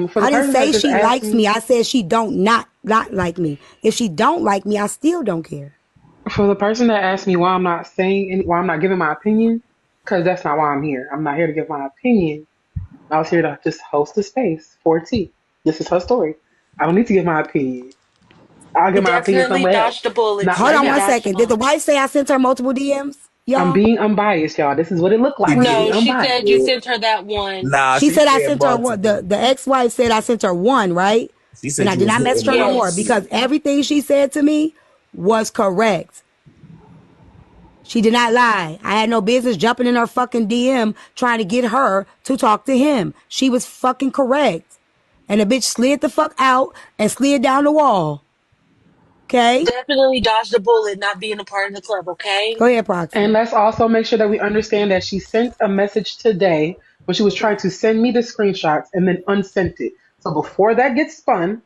For the I didn't person that say just she asked likes me. I said she don't not like me. If she don't like me, I still don't care. For the person that asked me why I'm not why I'm not giving my opinion, because that's not why I'm here. I'm not here to give my opinion. I was here to just host a space for T. This is her story. I don't need to give my opinion. I'll He give my opinion definitely somewhere else. dodged the bullet, Not T. Hold right on He one now. dodged the second. Did the bullet. wife say I sent her multiple DMs, I'm y'all? being unbiased, y'all. This is what it looked like. I'm being No, she unbiased. said you sent her that one. Nah, She she said I said sent her one. multiple. The ex-wife said I sent her one, right? She And said I you did was not message hitting her no more Yes. because everything she said to me was correct. She did not lie. I had no business jumping in her fucking DM trying to get her to talk to him. She was fucking correct. And the bitch slid the fuck out and slid down the wall. Okay? Definitely dodged the bullet not being a part of the club, okay? Go ahead, And Proxy. let's also make sure that we understand that she sent a message today when she was trying to send me the screenshots and then unsent it. So before that gets spun,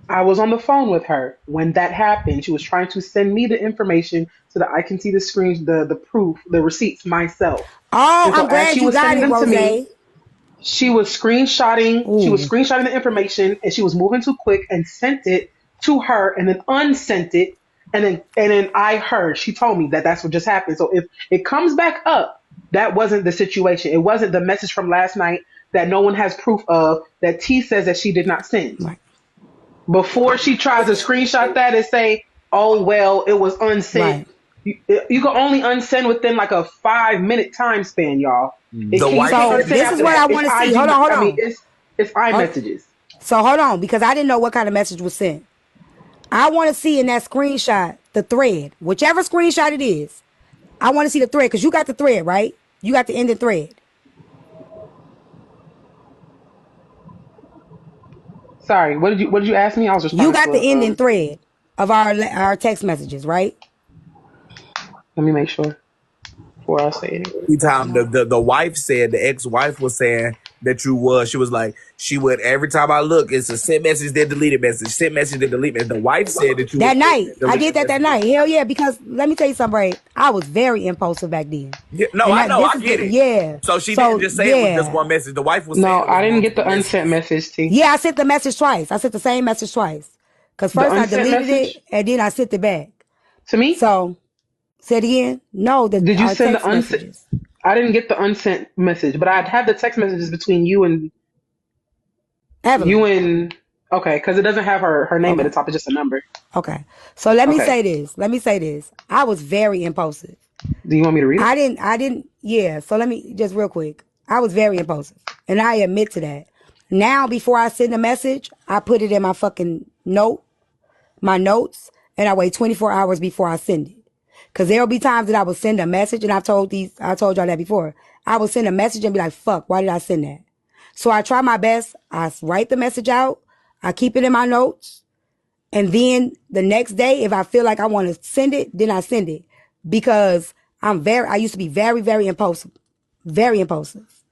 I was on the phone with her when that happened. She was trying to send me the information so that I can see the screens, the proof, the receipts myself. Oh, And so I'm as glad she you was got sending it, them to me, Rosé. she was screenshotting. She was Ooh. screenshotting the information, and she was moving too quick and sent it to her, and then unsent it, and then I heard. She told me that that's what just happened. So if it comes back up, that wasn't the situation. It wasn't the message from last night that no one has proof of that T says that she did not send. Right. Before she tries to screenshot that and say, "Oh well, it was unsent." Right. You can only unsend within like a 5 minute time span, y'all. The You wife can't So said unsend that this is after you what that. I It's want to see. IG. Hold on, hold I mean, on. it's Hold- iMessages. So hold on, because I didn't know what kind of message was sent. I want to see in that screenshot the thread, whichever screenshot it is. I want to see the thread because you got the thread, right? You got the ending thread. Sorry, what did you ask me? I was You responding to got the a ending thread of our text messages, right? let me make sure before I say anything. time the wife said, the ex-wife was saying that she was like, she would, every time I look, it's a sent message, then deleted message, sent message, then delete message. The wife said that you was That night, sending I did deleted that messages. night. Hell yeah, because let me tell you something, Ray. I was very impulsive back then, Yeah, no, and I that know, this I is get the it. yeah. So she didn't So just say it was just one yeah, message. The wife was saying No, it was I didn't get multiple the unsent messages. message, T. yeah. I sent the message twice. I sent the same message twice. Cause The first I unsent deleted message it and then I sent it back. to me. So say it again. No, Did you our send the text unsent? messages. I didn't get the unsent message, but I'd had the text messages between you and Evelyn. you and okay, because it doesn't have her name at the Okay. top. It's just a number. Okay. So let me Okay. say this. Let me say this. I was very impulsive. Do you want me to read it? Yeah. So let me just real quick. I was very impulsive. And I admit to that. Now, before I send a message, I put it in my fucking my notes, and I wait 24 hours before I send it. Cause there'll be times that I will send a message, and I told y'all that before. I will send a message and be like, fuck, why did I send that? So I try my best. I write the message out. I keep it in my notes. And then the next day, if I feel like I want to send it, then I send it. Because I used to be very, very impulsive. Very impulsive.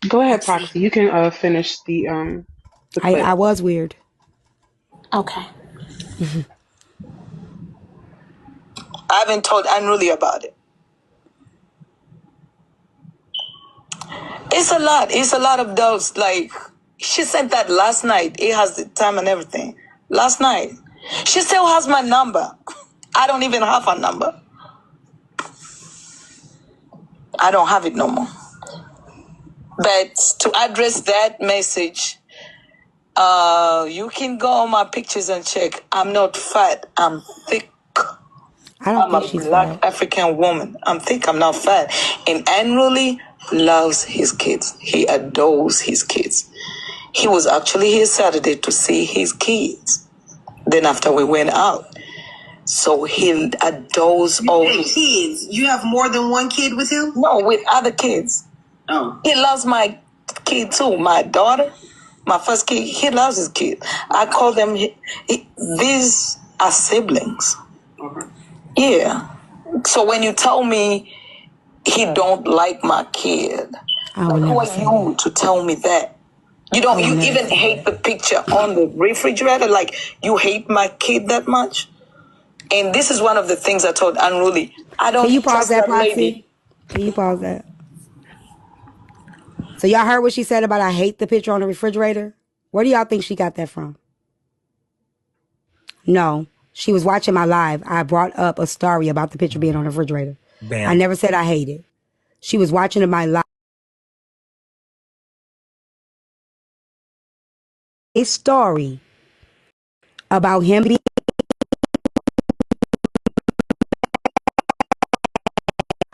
Go ahead, Let's see. Proxy. You can finish the I clip. was weird. Okay. I haven't told Anne about it. It's a lot. It's a lot of those. Like, she sent that last night. It has the time and everything. Last night. She still has my number. I don't even have her number. I don't have it no more. But to address that message, you can go on my pictures and check. I'm not fat. I'm thick. I don't I'm think a she's black fat. African woman. I'm thick. I'm not fat. And Anne loves his kids. He adores his kids. He was actually here Saturday to see his kids. Then after we went out. So he adores all his kids. You have more than one kid with him? No, with other kids. Oh. He loves my kid too. My daughter, my first kid, he loves his kid. I call them, these are siblings. Okay. Yeah. So when you tell me he don't like my kid, I would who never are say you that. to tell me that? You don't. You even hate the picture on the refrigerator. Like, you hate my kid that much? And this is one of the things I told Unruly. I don't Can you pause trust that, that lady. Proxy? Can you pause that? So y'all heard what she said about I hate the picture on the refrigerator? Where do y'all think she got that from? No, she was watching my live. I brought up a story about the picture being on the refrigerator. Bam. I never said I hate it. She was watching my live. A story about him being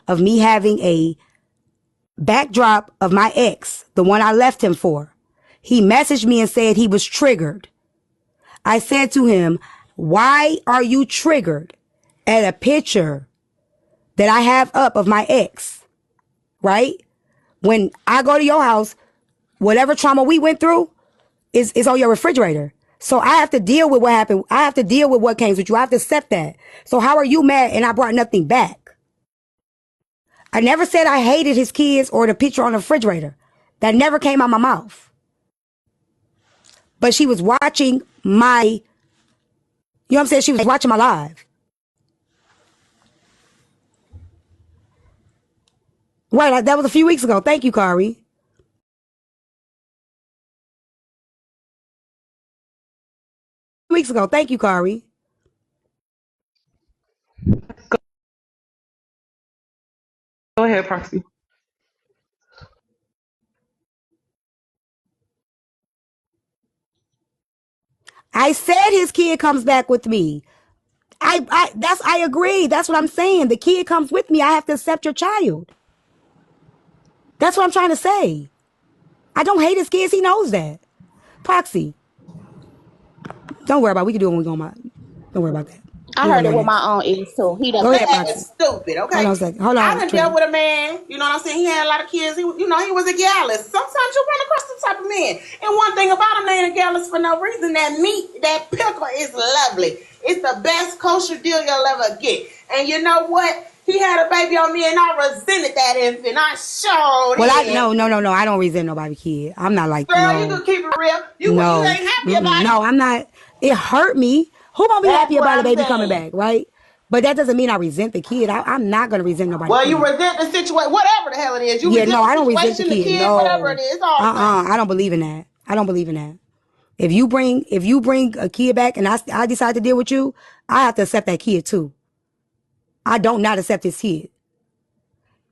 of me having a backdrop of my ex, the one I left him for. He messaged me and said he was triggered. I said to him, why are you triggered at a picture that I have up of my ex? Right? When I go to your house, whatever trauma we went through is on your refrigerator. So I have to deal with what happened. I have to deal with what came with you. I have to accept that. So how are you mad and I brought nothing back? I never said I hated his kids or the picture on the refrigerator. That never came out my mouth. But she was watching my, you know what I'm saying? She was watching my live. Right, that was a few weeks ago. Thank you, Kari. Weeks ago. Thank you, Kari. Go ahead, Proxy. I said his kid comes back with me. I agree. That's what I'm saying. The kid comes with me. I have to accept your child. That's what I'm trying to say. I don't hate his kids. He knows that. Proxy. Don't worry about it. We can do it when we go on. Don't worry about that. I heard it with my own ears too. He Go doesn't. ahead, That Proxy. is stupid, okay? Hold on a second. Hold on. I done Trey. dealt with a man, you know what I'm saying? He had a lot of kids. He was a gallus. Sometimes you run across the type of man. And one thing about him, they ain't a gallus for no reason. That meat, that pickle is lovely. It's the best kosher deal you'll ever get. And you know what? He had a baby on me and I resented that infant. I showed No. I don't resent nobody kid. I'm not like, Girl, no. you can keep it real. You ain't happy about it. No, I'm not. It hurt me. Who gonna be That's happy what about a I'm baby saying. coming back, right? But that doesn't mean I resent the kid. I'm not gonna resent nobody. Well, kid. you resent the situation, whatever the hell it is. You Yeah, resent no, the I don't resent situation, the kid. No. whatever it is. All the same. I don't believe in that. I don't believe in that. If you bring a kid back and I decide to deal with you, I have to accept that kid too. I don't not accept this kid.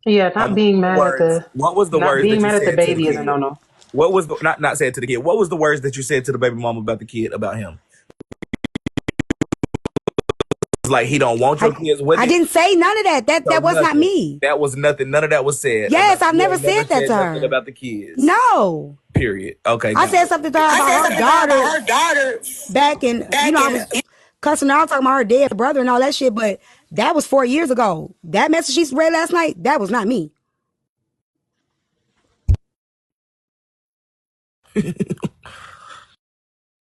Yeah, not being mad at the What was the not words being that you mad at the said to the baby is a kid? no-no. What was the not said to the kid? What was the words that you said to the baby mama about the kid about him? It's like he don't want your kids with I it. didn't say none of that. That was not me. That was nothing. None of that was said. Yes, I've never said that to her. About the kids. No. Period. Okay. I said something to her about her daughter back in, I was cussing her out, talking about her dead brother and all that shit, but that was 4 years ago. That message she read last night, that was not me.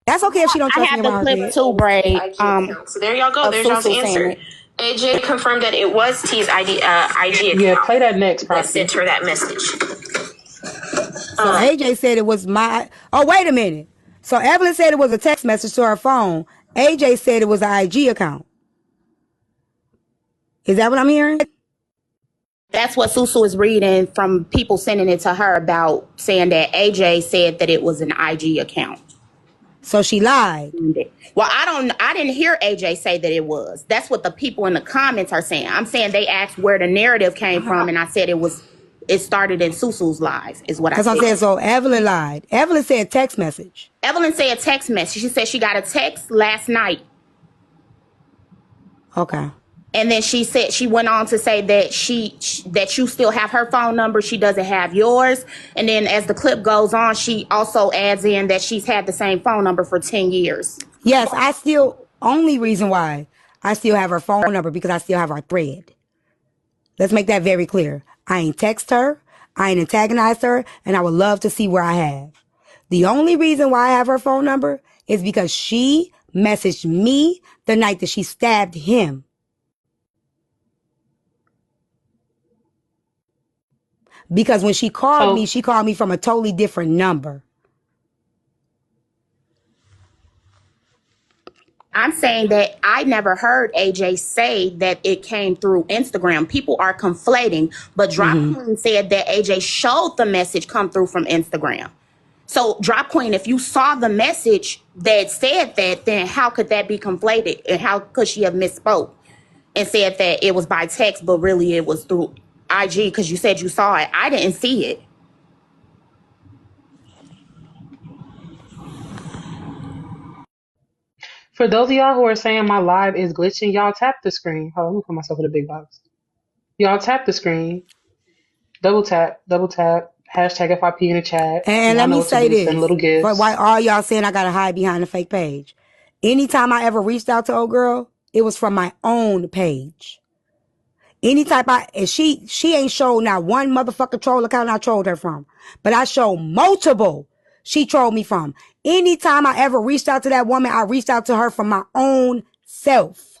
That's okay if she don't trust me about her clip kid. too, Braid. So there y'all go. There's y'all's answer. AJ confirmed that it was T's IG account. Yeah, play that next, That Proxy. sent her that message. So AJ said it was my. Oh, wait a minute. So Evelyn said it was a text message to her phone. AJ said it was an IG account. Is that what I'm hearing? That's what Susu is reading from people sending it to her about saying that AJ said that it was an IG account. So she lied. Well, I didn't hear AJ say that it was. That's what the people in the comments are saying. I'm saying they asked where the narrative came from, and I said it started in Susu's live, is what I said. Because I'm saying, so Evelyn lied. Evelyn said text message. Evelyn said text message. She said she got a text last night. Okay. And then she said, she went on to say that that you still have her phone number. She doesn't have yours. And then as the clip goes on, she also adds in that she's had the same phone number for 10 years. Yes, only reason why I still have her phone number because I still have our thread. Let's make that very clear. I ain't text her. I ain't antagonized her. And I would love to see where I have. The only reason why I have her phone number is because she messaged me the night that she stabbed him. Because when she called me from a totally different number. I'm saying that I never heard AJ say that it came through Instagram. People are conflating, but Drop Queen said that AJ showed the message come through from Instagram. So Drop Queen, if you saw the message that said that, then how could that be conflated? And how could she have misspoke and said that it was by text, but really it was through IG because you said you saw it. I didn't see it. For those of y'all who are saying my live is glitching, y'all tap the screen. Hold on, let me put myself in the big box. Y'all tap the screen. Double tap. Hashtag FIP in the chat. And Y'all let know me what to say do. Send this, little for gifts. why all y'all saying I gotta hide behind a fake page. Anytime I ever reached out to old girl, it was from my own page. And she ain't showed not one motherfucker troll account I trolled her from. But I showed multiple she trolled me from. Anytime I ever reached out to that woman, I reached out to her from my own self.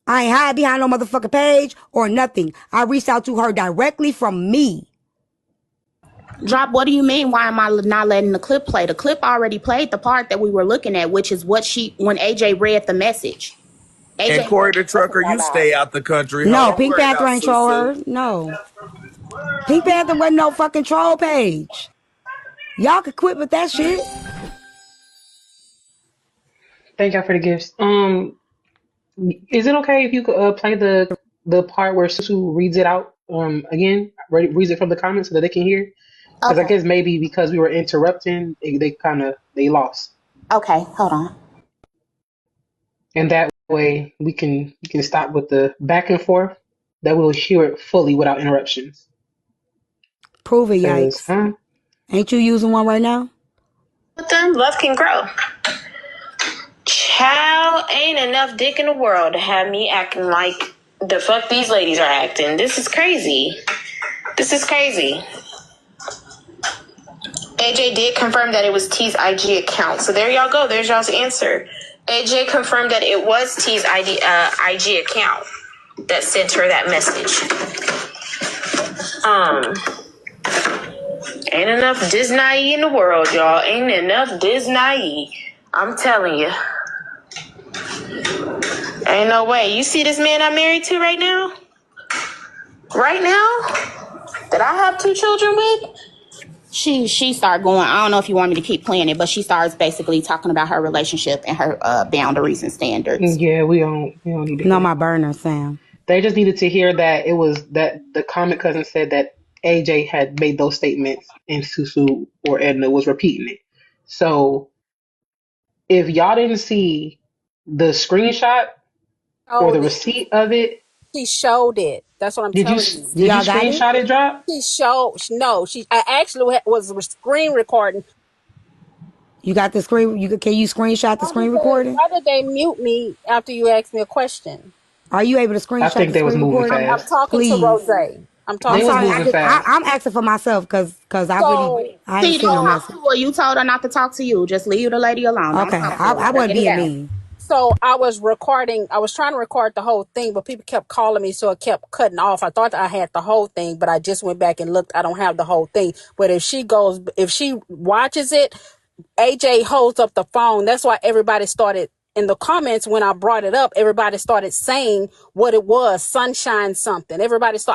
I ain't hide behind no motherfucking page or nothing. I reached out to her directly from me. Drop, what do you mean? Why am I not letting the clip play? The clip already played the part that we were looking at, which is when AJ read the message. And AJ read Corey the the message Trucker, out you loud. stay out the country. Ho. No, Don't Pink worry Panther about ain't troll Susu. her. No. Pink Panther wasn't no fucking troll page. Y'all could quit with that shit. Thank y'all for the gifts. Is it okay if you could play the part where Susu reads it out again? Reads it from the comments so that they can hear? Because I Okay. guess maybe because we were interrupting, they lost, Okay, hold on. and that way we can stop with the back and forth. That we'll hear it fully without interruptions. Prove it, Because, yikes. Ain't you using one right now? With them, love can grow. Child, ain't enough dick in the world to have me acting like the fuck these ladies are acting. This is crazy. AJ did confirm that it was T's IG account. So there y'all go. There's y'all's answer. AJ confirmed that it was T's IG account that sent her that message. Ain't enough Disney in the world, y'all. Ain't enough Disney. I'm telling you. Ain't no way. You see this man I'm married to right now? Right now? That I have 2 children with? She started going, I don't know if you want me to keep playing it, but she starts basically talking about her relationship and her boundaries and standards. yeah, we don't need to No, hear my it. burner, Sam. They just needed to hear that it was that the comic cousin said that AJ had made those statements and Susu or Edna was repeating it. So if y'all didn't see the screenshot or the Showed it. receipt of it, She showed it. That's what I'm did you telling you. did you Y'all got it? screenshot it, Drop? She showed. No, I actually was screen recording. You got the screen? Can you screenshot the screen recording? Why did they mute me after you asked me a question? Are you able to I screenshot think the they was screen moving recording? I'm fast. talking to Please. Rosé. I'm I'm They talking was to sorry. moving fast. I'm asking for myself because So I ain't See, seen don't no talk message. to her. You told her not to talk to you. Just leave the lady alone. Don't Okay, talk to her. I Let her wasn't get it being out. mean. so I was recording. I was trying to record the whole thing, but people kept calling me, so it kept cutting off. I thought I had the whole thing, but I just went back and looked. I don't have the whole thing. But if she watches it, AJ holds up the phone. That's why everybody started in the comments when I brought it up. Everybody started saying what it was, sunshine something. I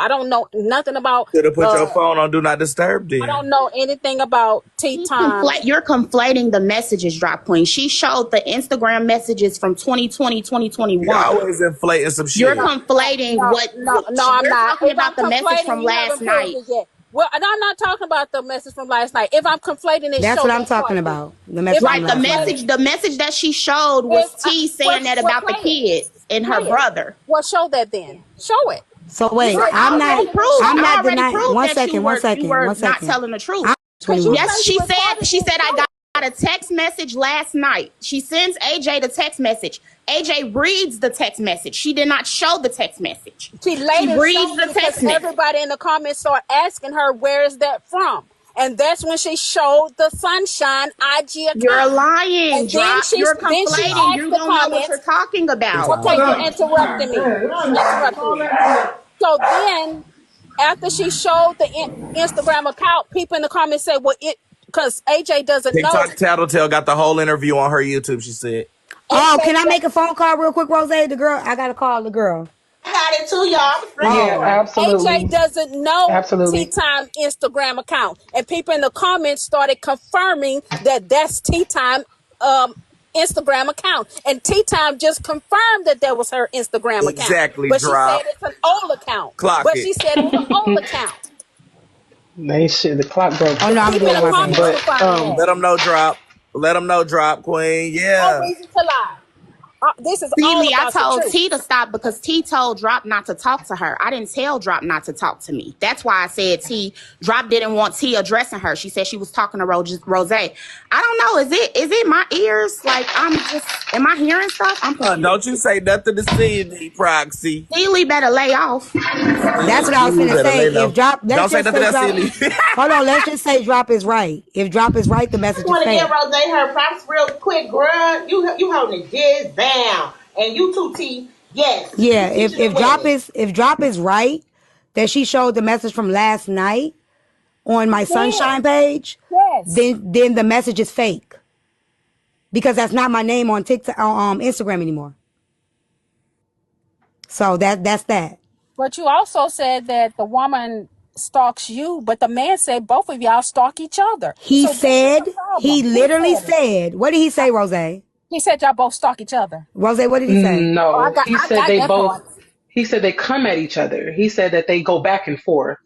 don't know nothing about. Should have put your phone on Do Not Disturb I then. don't know anything about TeaTyme. You're conflating the messages, Drop Queen. She showed the Instagram messages from 2020, You 2021. always inflating some You're shit. conflating No, I'm we're not. talking If I'm about the message conflating, from you last haven't proved night. it yet. Well, and I'm not talking about the message from last night. If I'm conflating it, That's show what I'm that talking part then. about. The If message I'm from Right. The last night. conflating, message that she showed if was T saying that well, about the play it, kids and her play it. brother. Well, show that then. Show it. So You wait, said you recorded it. Show I'm it. not I already denying. proved One that second. you were not telling the truth. I'm Cause you 21. say Yes, you she recorded it. said I Show got it. a text message last night. She sends AJ the text message. AJ reads the text message. She did not show the text message. She She later reads showed the it because text message. everybody in the comments started asking her, "Where is that from?" And that's when she showed the Sunshine IG You're account. lying, And then Drop. You're she conflating. asked You the don't know what you're comments. talking about. Okay, you're interrupting me. You're interrupting me. So then, after she showed the Instagram account, people in the comments say, "Well, it because AJ doesn't know." TikTok Tattletale got the whole interview on her YouTube, she said. Oh, can I make a phone call real quick, Rosé? The girl, I gotta call the girl. I got it too, y'all. I was ready Yeah, for it. AJ absolutely. doesn't know Absolutely. TeaTyme Instagram account, and people in the comments started confirming that that's TeaTyme Instagram account, and TeaTyme just confirmed that that was her Instagram account. Exactly, But she said drop. it's an old account. Clock But it. she said it's an old account. They shit. The clock broke. Oh no, I'm gonna do People it in on the my page. comments But confirming that. Let them know, drop. Let them know, drop, queen. No Yeah. reason to lie. This is See, all Lee, I about the told truth. T to stop because T told Drop not to talk to her. I didn't tell Drop not to talk to me. That's why I said Drop didn't want T addressing her. She said she was talking to Rosé. I don't know. Is it my ears? Like, am I hearing stuff? I'm Don't confused. you say nothing to Cindy, Proxy. T Lee better lay off. That's what I was You gonna better say. lay If low. drop, let's Don't say just nothing say to drop. Cindy. Hold on, let's just say drop is right. If drop is right, the I just message is want to give fake. Rose her props real quick, bruh. You holding it just down. And you too, T. Yes. Yeah, You teaching the women. if drop is right, that she showed the message from last night on my Sunshine page, Yes. then the message is fake because that's not my name on TikTok, Instagram anymore. So that's that. But you also said that the woman stalks you, but the man said both of y'all stalk each other. He So this is the said, he problem. Who literally said it? said, what did he say, Rosé? He said y'all both stalk each other. Rosé, what did he say? Oh, no, he I said got they that both. part. He said they come at each other. He said that they go back and forth.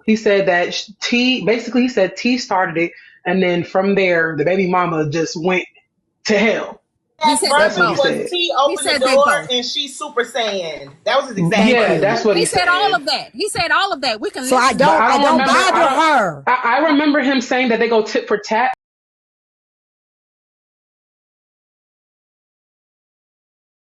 He said that T. Basically, he said T started it, and then from there, the baby mama just went to hell. He Last said they That's what he verbiage both. was said. T He opened the said they door both. and she super saiyan. That was his exact Thank Yeah, words. you. that's what He he said all said. of that. He said all of that. We can So I listen. But don't, I I don't don't remember. bother her. I remember him saying that they go tit for tat.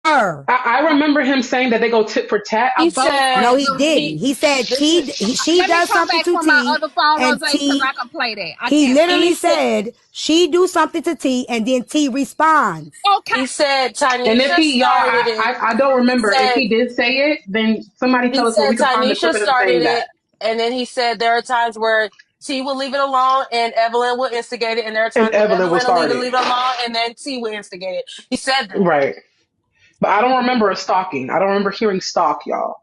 Her. I remember him saying that they go tit for tat. He Both No, said he didn't. he. He said This is she Let me does come something back to from my T, other phone, Rose, and because T. I can play that. I He can't play literally he that. said said she do something to T, and then T responds. Okay. he said And if Tanisha he, y'all, started it. I don't He remember. If said he did say it, then somebody he tell us where said we can find the Tanisha clip of him started saying that. it, and then he said there are times where T will leave it alone and Evelyn will instigate it, and there are And times when Evelyn will Evelyn will start leave it. it alone and then T will instigate it. He said that. Right. But I don't remember a stalking. I don't remember hearing stalk, y'all.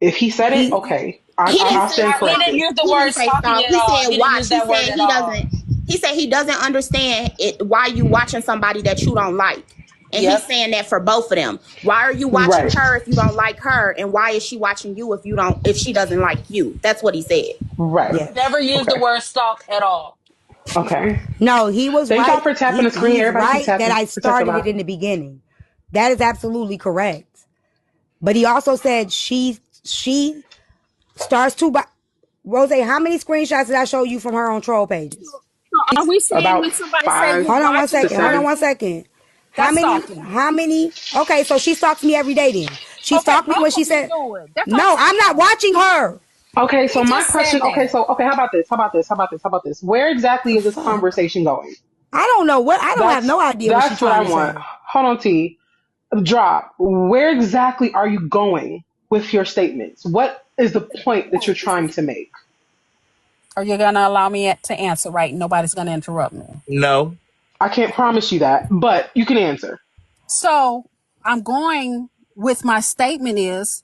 If he said it, He okay. He didn't I'll say stand He didn't corrected. use the he word didn't say stalking stalk. at He all. said He didn't watch. use that word at all. He said he doesn't understand it why you watching somebody that you don't like. And he's Yep. saying that for both of them. Why are you watching Right. her if you don't like her? And why is she watching you if she doesn't like you? That's what he said. Right. yes. Never used the Okay. word stalk at all. Okay. No, he was Thank y'all right. for tapping the screen. He's Everybody keep right that tapping. I Protect a started it lot. in the beginning. That is absolutely correct. But he also said she starts to buy. Rose, how many screenshots did I show you from her on troll pages? So are we saying About when somebody say five you're Hold on one watching to second. Hold on seven. one second. How that's many? stalking. How many? Okay, so she stalks me every day. Then she Okay, stalked me when both she of them said, do it. That's what I'm "No, I'm not saying. watching her." Okay, He so my just said question, that. how about this? How about this? How about this? How about this? Where exactly The is this fuck? conversation going? I don't know what. I don't have That's no idea what she's that's what trying I to want. say. Hold on, T. Drop. Where exactly are you going with your statements? What is the point that you're trying to make? Are you gonna allow me to answer right? Nobody's gonna interrupt me. No. I can't promise you that, but you can answer. So I'm going with my statement is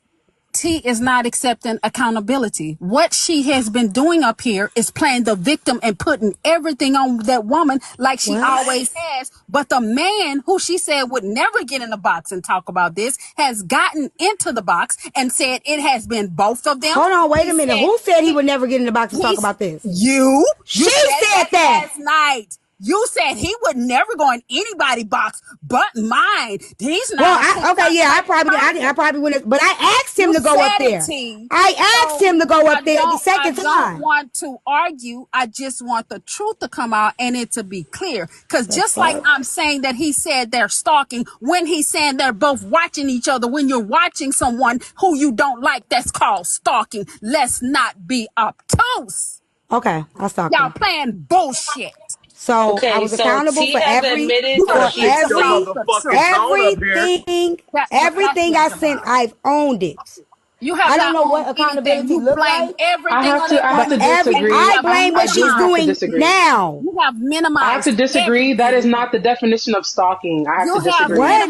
T is not accepting accountability. What she has been doing up here is playing the victim and putting everything on that woman like she What? always has. But the man who she said would never get in the box and talk about this has gotten into the box and said it has been both of them. Hold on, wait He a minute. said Who said he would never get in the box and talk he's about this? you She said said that that. last night. You said he would never go in anybody's box but mine. He's Well, not a okay, TikTok yeah, type of I person. probably wouldn't, but I asked him You to go up said it, there. T. I asked So him to go up I there the don't I second don't time. want to argue. I just want the truth to come out and it to be clear. Because The just like fuck? I'm saying that he said they're stalking, when he's saying they're both watching each other, when you're watching someone who you don't like, that's called stalking. Let's not be obtuse. Okay, I stalked Y'all her. playing bullshit. So I Okay, was so accountable T for has admitted You better that she's fix your playing. That's the truth. motherfucking tone up here. everything, That's what everything I it's sent. about. I've owned it. You have I don't not know what owned anything. accountability You look blame like. everything on that I have one to But chick, and you disagree. I have blame what I do she's have to minimized. doing disagree. now. You have I have to minimized disagree. That is everything. not the definition of stalking. I have to disagree. What?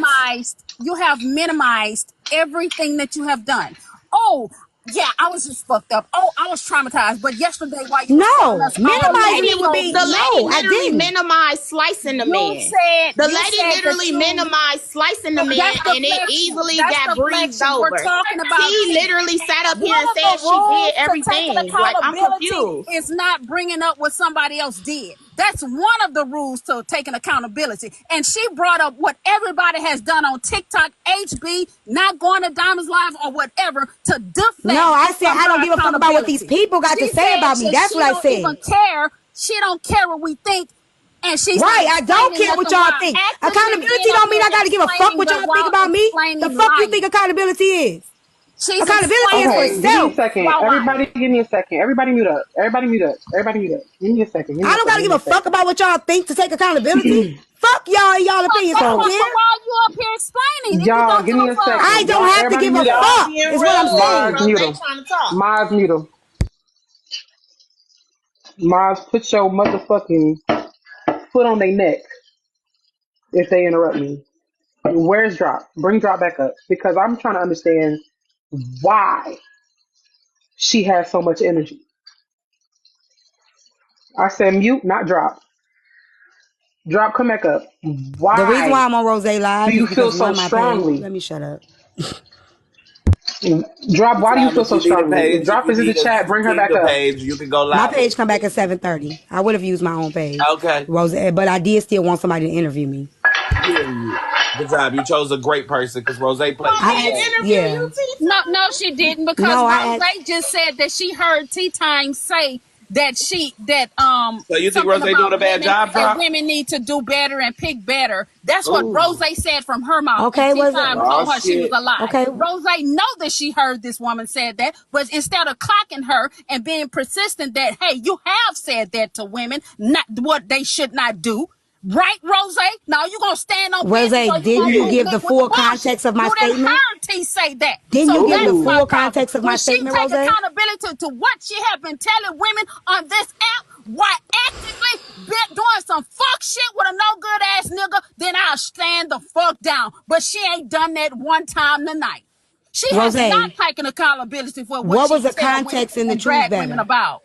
You have minimized everything that you have done. Oh, yeah, I was just fucked up. Oh, I was traumatized. But yesterday, while you was calling No, us all minimizing it would be The lady no. I literally didn't. minimized slicing the man. The you lady said that literally you minimized slicing the man, and it easily that's got breezed deflection. We're over. talking about She T. literally sat up here One and of the said she did rules to taking everything. Like, I'm accountability confused. is not bringing up what somebody else did. That's one of the rules to taking accountability. And she brought up what everybody has done on TikTok, HB, not going to Diamonds Live or whatever to No, deflect I said from I don't her give a fuck about what these accountability. people got to She say said about me. that That's she what I don't even said. care. She don't care what we think. And she's not Right, I don't explaining care what nothing y'all while think. actively Accountability being up don't mean here I gotta give a fuck explaining, what but y'all think while about me. The explaining fuck you think lying. accountability is? She's Accountability is for explaining Okay, give me a self. second. while Everybody, lying. give me a second. Everybody mute up. Everybody mute up. Everybody mute up. Give me a second. Give me I a don't second. gotta Give give me a a fuck second. about what y'all think to take accountability. Fuck y'all and y'all opinions. I don't So, But care. while you up here explaining, if you y'all, don't give give me a a fuck, I second. don't Y'all, have to everybody give a mute up. fuck, Being is what I'm rude. Maz, saying. mute Rosé them. trying to talk. Maz, mute them. Maz, put your motherfucking foot on their neck if they interrupt me. Where's Drop? Bring Drop back up because I'm trying to understand why she has so much energy. I said mute, not Drop. Drop, come back up. The reason why Why I'm on Rosé do Live you is feel because so one, my page. strongly? Let me shut up. Drop, why do you Time feel if so you need a strongly? If page, if Drop you is in the need a chat, bring her back Kindle up. page, you can go My live. page come back at 7:30. I would have used my own page, Okay. Rosé, but I did still want somebody to interview me. Period. Good job. You chose a great person because Rose plays Want this me I to asked, game. interview yeah, you, no, TeaTyme? she didn't because no, I Rose asked. just said that she heard TeaTyme say that So you think something Rose doing a about bad job, Drop? women need to do better and pick better. That's what Ooh. Rose said from her mouth, and Okay, was it? TeaTyme Oh told her she was shit. a lie. Okay, Rose know that she heard this woman said that, but instead of clocking her and being persistent that hey, you have said that to women, not what they should not do. Right, Rose? Now you gonna stand on business or Rosé, you didn't gonna you move give Period. the with the full bullshit? context of my You didn't statement? heard T say that. Didn't So you give the that's Ooh. my full problem. context of my When she statement, take Rosé? accountability to what she have been telling women on this app while actively been doing some fuck shit with a no good ass nigga, then I'll stand the fuck down. But she ain't done that one time tonight. She has Rosé, not taken accountability for what what she was the tell women context in the and Choose drag women Better? about.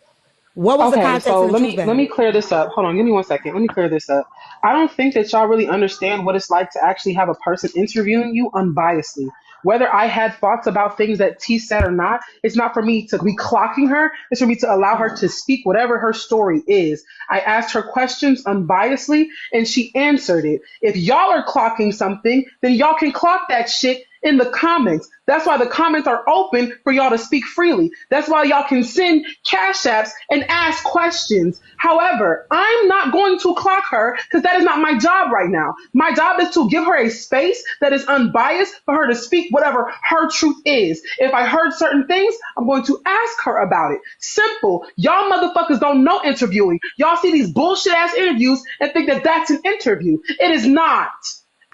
What was the Okay, context so in the let Choose me let Better? me clear this up. Hold on, give me 1 second. Let me clear this up. I don't think that y'all really understand what it's like to actually have a person interviewing you unbiasedly. Whether I had thoughts about things that T said or not, it's not for me to be clocking her. It's for me to allow her to speak whatever her story is. I asked her questions unbiasedly and she answered it. If y'all are clocking something, then y'all can clock that shit in the comments. That's why the comments are open for y'all to speak freely. That's why y'all can send cash apps and ask questions. However, I'm not going to clock her because that is not my job right now. My job is to give her a space that is unbiased for her to speak whatever her truth is. If I heard certain things, I'm going to ask her about it. Simple. Y'all motherfuckers don't know interviewing. Y'all see these bullshit ass interviews and think that that's an interview. It is not.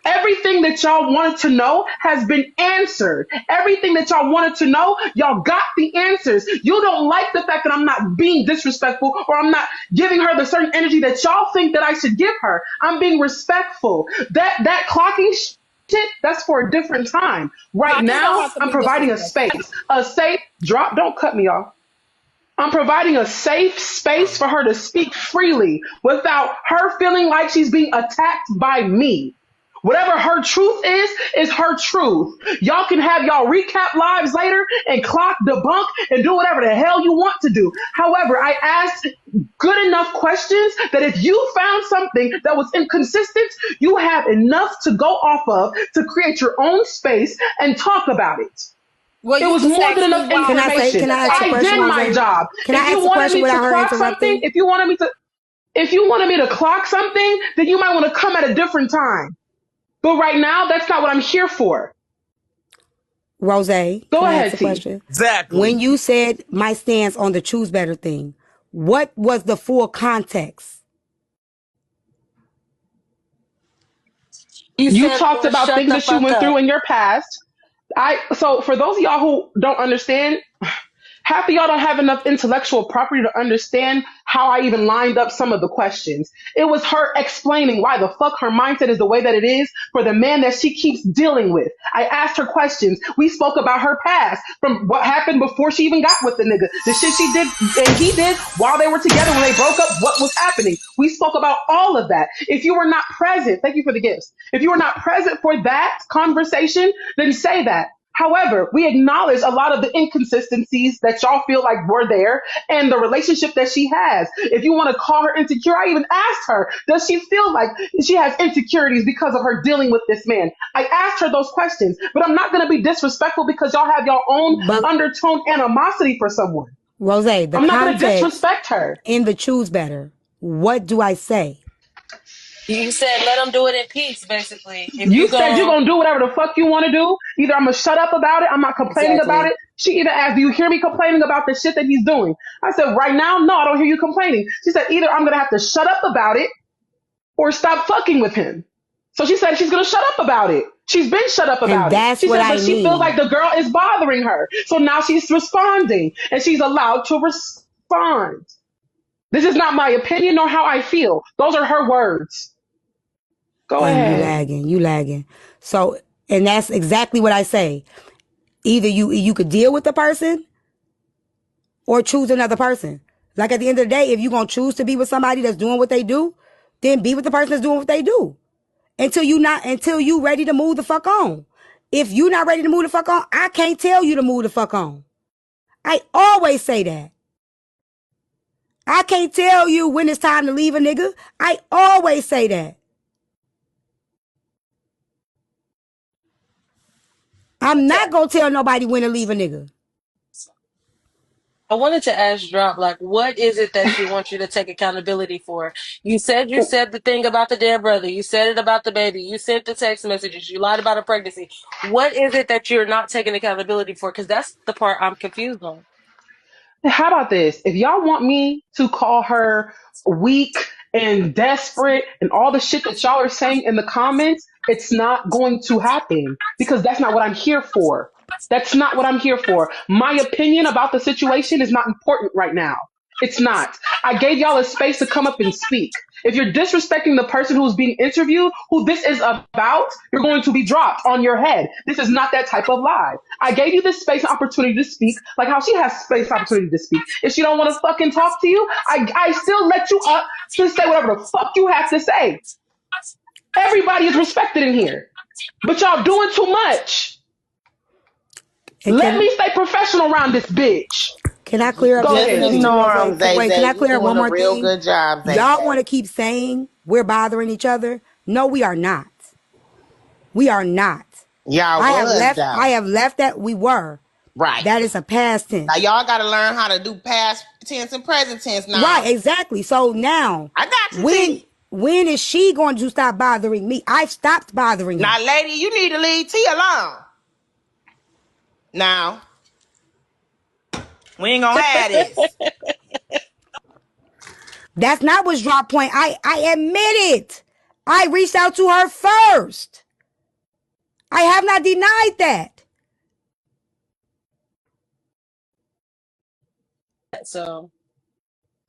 Everything that y'all wanted to know has been answered. Everything that y'all wanted to know, y'all got the answers. You don't like the fact that I'm not being disrespectful or I'm not giving her the certain energy that y'all think that I should give her. I'm being respectful. That clocking shit, that's for a different time. Right Clocking don't now, have to I'm be providing a disrespectful. space, a safe drop. Don't cut me off. I'm providing a safe space for her to speak freely without her feeling like she's being attacked by me. Whatever her truth is her truth. Y'all can have y'all recap lives later and clock, debunk, and do whatever the hell you want to do. However, I asked good enough questions that if you found something that was inconsistent, you have enough to go off of to create your own space and talk about it. Well, It you was just more than asked me enough why. information. Can I ask a I question, did my Rosé? job. Can If I you ask a wanted question me to without her clock something, interrupting? if you wanted me to clock something, then you might want to come at a different time. But right now, that's not what I'm here for. Rosé, Go can I ask ahead, a T. question? Exactly. When you said my stance on the Choose Better thing, what was the full context? You You said talked about shut things the that you fuck went through up. in your past. So for those of y'all who don't understand, half of y'all don't have enough intellectual property to understand how I even lined up some of the questions. It was her explaining why the fuck her mindset is the way that it is for the man that she keeps dealing with. I asked her questions. We spoke about her past, from what happened before she even got with the nigga, the shit she did and he did while they were together, when they broke up, what was happening. We spoke about all of that. If you were not present, thank you for the gifts. If you were not present for that conversation, then say that. However, we acknowledge a lot of the inconsistencies that y'all feel like were there and the relationship that she has. If you want to call her insecure, I even asked her, does she feel like she has insecurities because of her dealing with this man? I asked her those questions, but I'm not going to be disrespectful because y'all have your own undertone animosity for someone. Rosé, I'm not going to disrespect her. In the Choose Better, what do I say? You said let them do it in peace, basically. If You said you're going to do whatever the fuck you want to do. Either I'm going to shut up about it. I'm not complaining about it. She even asked, do you hear me complaining about the shit that he's doing? I said, right now, no, I don't hear you complaining. She said, either I'm going to have to shut up about it or stop fucking with him. So she said she's going to shut up about it. She's been shut up about it. She said, but she feels like the girl is bothering her. So now she's responding and she's allowed to respond. This is not my opinion nor how I feel. Those are her words. Go ahead. You lagging. So, and that's exactly what I say. Either you could deal with the person or choose another person. Like at the end of the day, if you're going to choose to be with somebody that's doing what they do, then be with the person that's doing what they do. Until you ready to move the fuck on. If you not ready to move the fuck on, I can't tell you to move the fuck on. I always say that. I can't tell you when it's time to leave a nigga. I always say that. I'm not going to tell nobody when to leave a nigga. I wanted to ask Drop, like, what is it that she wants you to take accountability for? You said the thing about the dead brother. You said it about the baby. You sent the text messages. You lied about a pregnancy. What is it that you're not taking accountability for? Because that's the part I'm confused on. How about this? If y'all want me to call her weak and desperate and all the shit that y'all are saying in the comments, it's not going to happen because that's not what I'm here for. That's not what I'm here for. My opinion about the situation is not important right now. It's not. I gave y'all a space to come up and speak. If you're disrespecting the person who's being interviewed, who this is about, you're going to be dropped on your head. This is not that type of live. I gave you this space and opportunity to speak, like how she has space and opportunity to speak. If she don't want to fucking talk to you, I still let you up to say whatever the fuck you have to say. Everybody is respected in here. But y'all doing too much. Let me stay professional around this bitch. Can I clear up? Just ignore them, Zay. Wait, can I clear up one more real thing? Good job, Zay. Y'all want to keep saying we're bothering each other? No, we are not. We are not. Y'all I have left that we were. Right. That is a past tense. Now y'all got to learn how to do past tense and present tense now. Right, exactly. So now, I got you. When is she going to stop bothering me? I've stopped bothering her. Now, lady, you need to leave T alone. Now, we ain't gonna have this. That's not what's drop point. I admit it. I reached out to her first. I have not denied that. So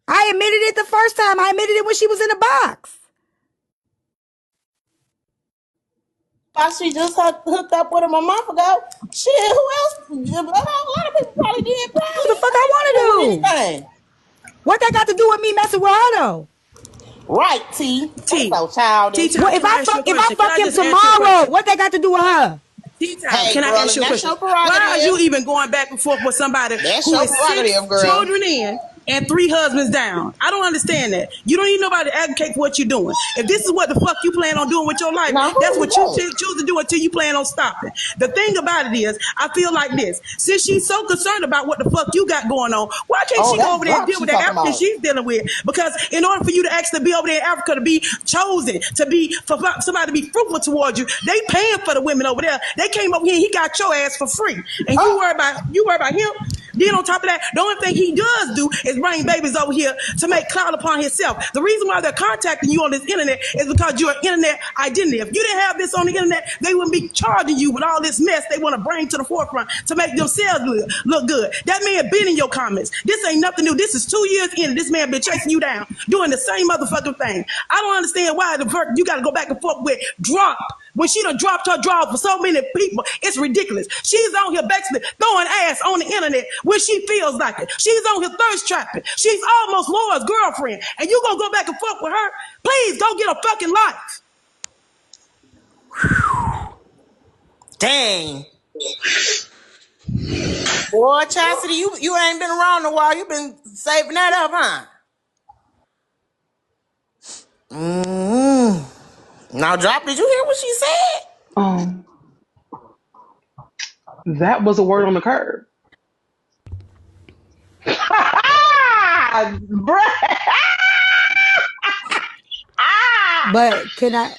I admitted it the first time. I admitted it when she was in the box. She just hooked up with him a month ago. Shit, who else? A lot of people probably did. What the fuck I want to do? Anything. What that got to do with me messing with her though? Right, T. So childish. Well, if I fuck him tomorrow, what that got to do with her? TeaTyme, can I ask you a question? Why are you even going back and forth with somebody who is 6 children in and 3 husbands down? I don't understand that. You don't need nobody to advocate for what you're doing. If this is what the fuck you plan on doing with your life, that's what you choose to do until you plan on stopping. The thing about it is, I feel like this. Since she's so concerned about what the fuck you got going on, why can't she go over there and deal with the African she's dealing with? Because in order for you to actually be over there in Africa, to be chosen, for somebody to be fruitful towards you, they paying for the women over there. They came over here and he got your ass for free. And you worry about him? Then on top of that, the only thing he does do is bring babies over here to make clout upon himself. The reason why they're contacting you on this internet is because you're an internet identity. If you didn't have this on the internet, they wouldn't be charging you with all this mess they want to bring to the forefront to make themselves look good. That man been in your comments. This ain't nothing new. This is 2 years in. This man been chasing you down, doing the same motherfucking thing. I don't understand why you got to go back and forth with drop. When she done dropped her draw for so many people, it's ridiculous. She's on here basically throwing ass on the internet when she feels like it. She's on here thirst trapping. She's almost Laura's girlfriend. And you gonna go back and forth with her? Please go get a fucking life. Dang. Boy, Chastity, you ain't been around a while. You been saving that up, huh? Now, Drop, did you hear what she said? That was a word on the curb. But can I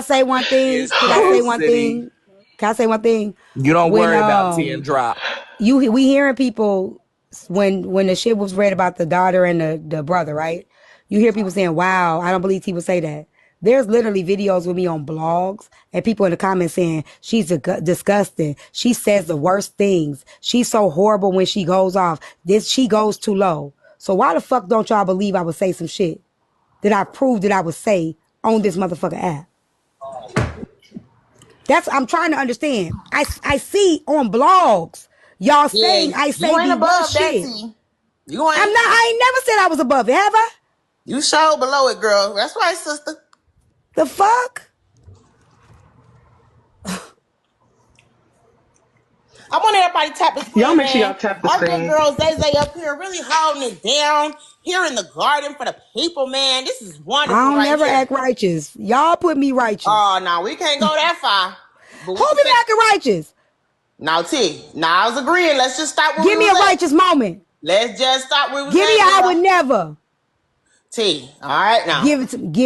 say one thing? Can I say one thing? You don't worry about T and Drop. We hearing people when the shit was read about the daughter and the brother, right? You hear people saying, "Wow, I don't believe T would say that." There's literally videos with me on blogs and people in the comments saying she's disgusting. She says the worst things. She's so horrible when she goes off. She goes too low. So why the fuck don't y'all believe I would say some shit that I proved that I would say on this motherfucking app? I'm trying to understand. I see on blogs y'all saying I say the worst shit. I ain't never said I was above it, have I? You so below it, girl. That's right, sister. The fuck? I want everybody to tap the screen. Y'all make sure y'all tap the screen. Our good girl Zay up here really holding it down here in the garden for the people, man. This is wonderful. I don't never act righteous. Y'all put me righteous. Oh, no, we can't go that far. Who be acting righteous? Now, T, now I was agreeing. Let's just stop where Give me a righteous moment. Let's just stop where we Give me I would never. T, all right now. Give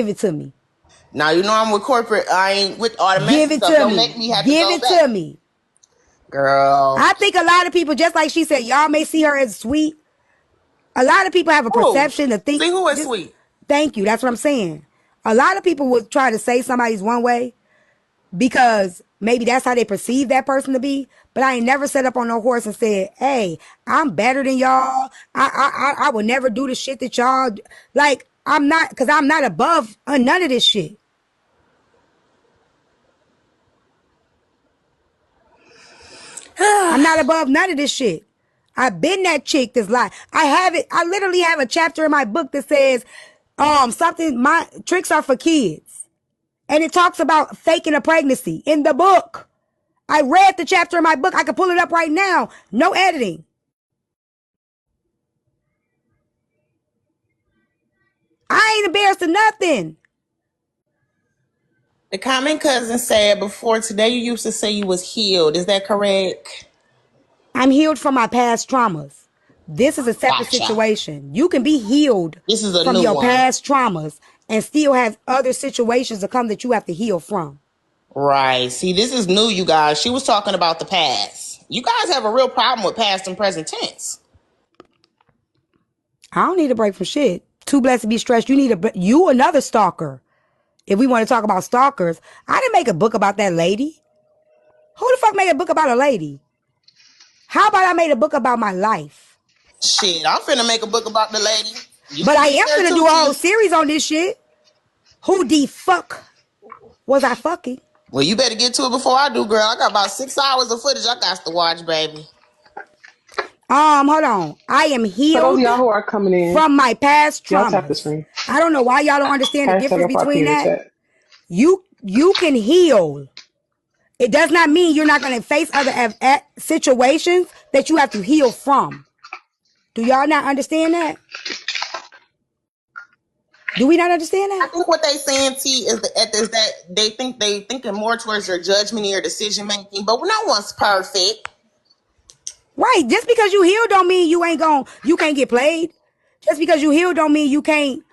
it to me. Now, you know I'm with corporate. I ain't with automatic Give it stuff. to Don't me. make me have Give to go it back. to me. Girl. I think a lot of people, just like she said, y'all may see her as sweet. A lot of people have a perception to think. See who is sweet. Thank you. That's what I'm saying. A lot of people would try to say somebody's one way because maybe that's how they perceive that person to be. But I ain't never set up on no horse and said, hey, I'm better than y'all. I would never do the shit that y'all like. I'm not, because I'm not above none of this shit. I'm not above none of this shit. I've been that chick that's like, I literally have a chapter in my book that says, my tricks are for kids. And it talks about faking a pregnancy in the book. I read the chapter in my book. I can pull it up right now. No editing. I ain't embarrassed of nothing. The common cousin said before today you used to say you was healed. Is that correct? I'm healed from my past traumas. This is a separate situation. You can be healed from your past traumas and still have other situations to come that you have to heal from. Right. See, this is new, you guys. She was talking about the past. You guys have a real problem with past and present tense. I don't need a break from shit. Too blessed to be stressed. You another stalker. If we want to talk about stalkers, I didn't make a book about that lady. Who the fuck made a book about a lady? How about I made a book about my life? Shit, I'm finna make a book about the lady. But I am finna do a whole series on this shit. Who the fuck was I fucking? Well, you better get to it before I do, girl. I got about 6 hours of footage I got to watch, baby. Hold on. I am healed. For those of y'all who are coming in from my past traumas. Y'all tap the screen. I don't know why y'all don't understand the difference between that. You can heal. It does not mean you're not going to face other situations that you have to heal from. Do y'all not understand that? Do we not understand that? I think what they saying, T, is that they thinking more towards your judgment and your decision making, but no one's perfect. Right. Just because you healed don't mean you can't get played. Just because you healed don't mean you can't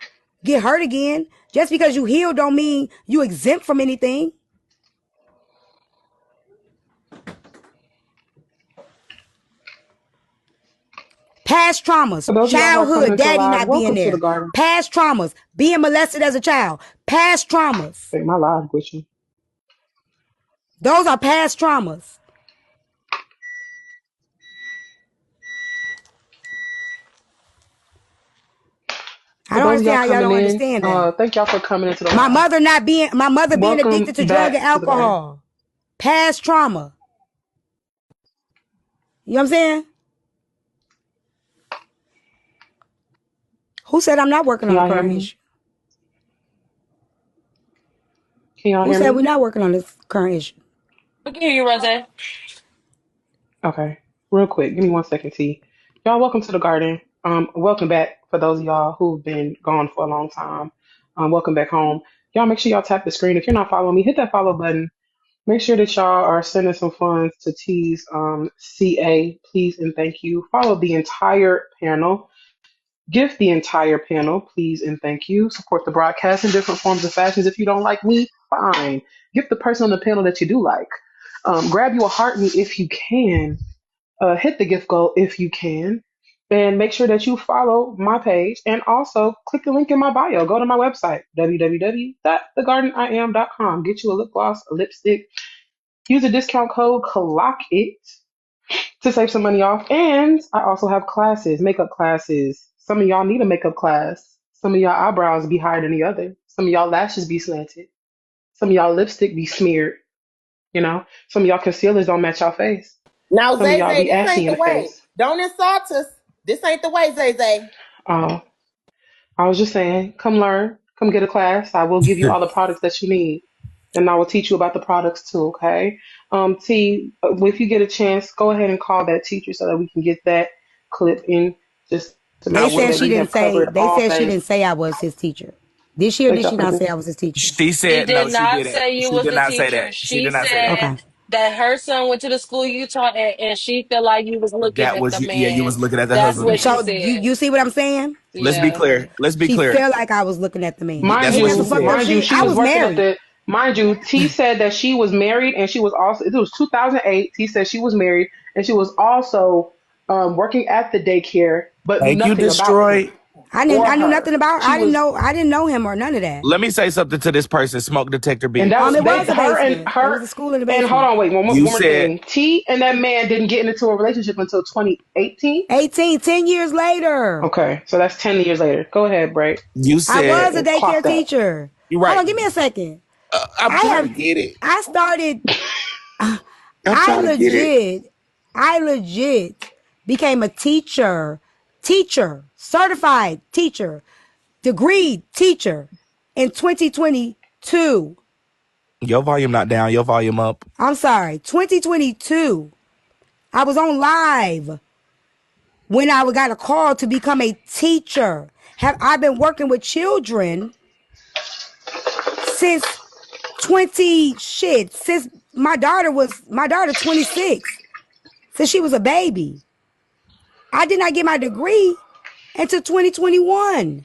get hurt again. Just because you healed don't mean you exempt from anything. Past traumas, For those of y'all who are coming childhood, into the daddy live, not being welcome to the there. garden. Past traumas, being molested as a child. Past traumas. Take my live with you. Those are past traumas. I For don't those of y'all understand how y'all coming don't in, understand that. thank y'all for coming into the My live. mother being Welcome addicted to drug and back to the garden. alcohol. Past trauma. You know what I'm saying? Who said I'm not working Can on the y'all hear current me? issue? Can y'all Who hear said me? we're not working on this current issue? We can hear you, Rosè. Okay. Real quick, give me 1 second, T. Y'all, welcome to the garden. Welcome back for those of y'all who've been gone for a long time. Welcome back home. Y'all make sure y'all tap the screen. If you're not following me, hit that follow button. Make sure that y'all are sending some funds to T's CA, please and thank you. Follow the entire panel. Gift the entire panel, please and thank you. Support the broadcast in different forms and fashions. If you don't like me, fine. Gift the person on the panel that you do like. Grab you a heart me if you can. Hit the gift goal if you can. And make sure that you follow my page and also click the link in my bio. Go to my website, www.thegardenIam.com. Get you a lip gloss, a lipstick. Use the discount code CLOCKIT to save some money off. And I also have classes, makeup classes. Some of y'all need a makeup class. Some of y'all eyebrows be higher than the other. Some of y'all lashes be slanted. Some of y'all lipstick be smeared. You know, some of y'all concealers don't match y'all face. Now, Some of Zay y'all Zay, be this ashy ain't in the the way. face. Don't insult us. This ain't the way, Zay Zay. I was just saying, come learn, come get a class. I will give you all the products that you need, and I will teach you about the products too. Okay, T, if you get a chance, go ahead and call that teacher so that we can get that clip in, just to make They sure said that she we didn't have say. covered They all said she things. didn't say I was his teacher. Did she or Thank did y'all she for not this. say I was his teacher? She She said no. did She not didn't. say you She was did the not say teacher. that. She She did not say that. said Okay. that her son went to the school you taught at, and she felt like you was looking That at was the yeah. You man. was looking at the That's husband. what she So said. you see what I'm saying? Let's be Yeah. clear. Let's be She clear. felt like I was looking at the man. Mind That's Ain't what that she some fucked said. up shit? you, she I was was working at married. the. Mind you, T said that she was married, and she was also. It was 2008. T said she was married, and she was also working at the daycare, but knew Thank you, nothing about him destroy. or I knew nothing her. about. She was, I didn't know him or none of that. Let me say something to this person. Smoke detector and beep. that was It they, was a her and basement. It was her. a school in the And hold basement. on, wait, You one more said thing. T and that man didn't get into a relationship until 2018. 10 years later. Okay, so that's 10 years later. Go ahead, Bray. you I was a said Clock daycare that. teacher. you're Hold right. on, give me a second. I'm I trying to have get it. I started I'm trying to get it. I legit became a teacher, certified teacher, degreed teacher in 2022. Your volume not down. Your volume up. I'm sorry, 2022. I was on live when I got a call to become a teacher. I've been working with children since since my daughter 26, since she was a baby. I did not get my degree until 2021.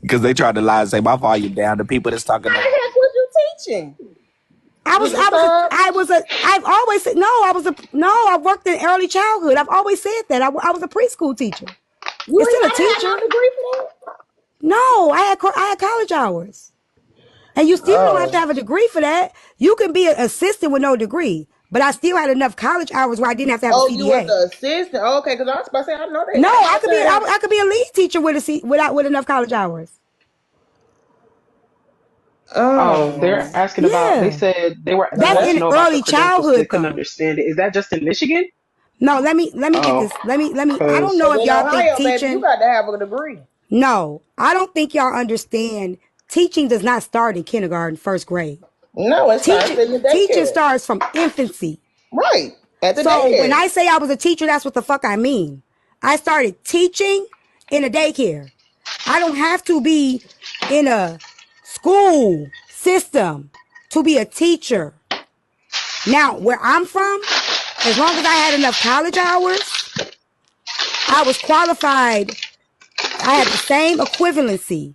Because they tried to lie and say my volume down. The people that's talking How the now. heck was you teaching? I worked in early childhood. I've always said that. I was a preschool teacher. You It's ain't still a gotta have teacher. no degree for that. No, I had college hours. And you still don't have to Oh. have a degree for that. You can be an assistant with no degree. But I still had enough college hours where I didn't have to have a Oh, you was CDA. the assistant. Oh, okay, because I was about to say I know that. No, I ain't gonna say that. I could be a lead teacher with enough college hours. Oh, they're Oh. asking about. They Yeah. said they That's wanted to in know about your early credentials because they childhood couldn't though. understand it. Is that just in Michigan? No, let me get Oh, this. Let me I don't because know Because if in y'all think Ohio, baby, you teaching. got to have a degree. No, I don't think y'all understand. Teaching does not start in kindergarten, first grade. No, it starts in the Teaching daycare. starts from infancy. Right. At the So when daycare. I say I was a teacher, that's what the fuck I mean. I started teaching in a daycare. I don't have to be in a school system to be a teacher. Now, where I'm from, as long as I had enough college hours, I was qualified. I had the same equivalency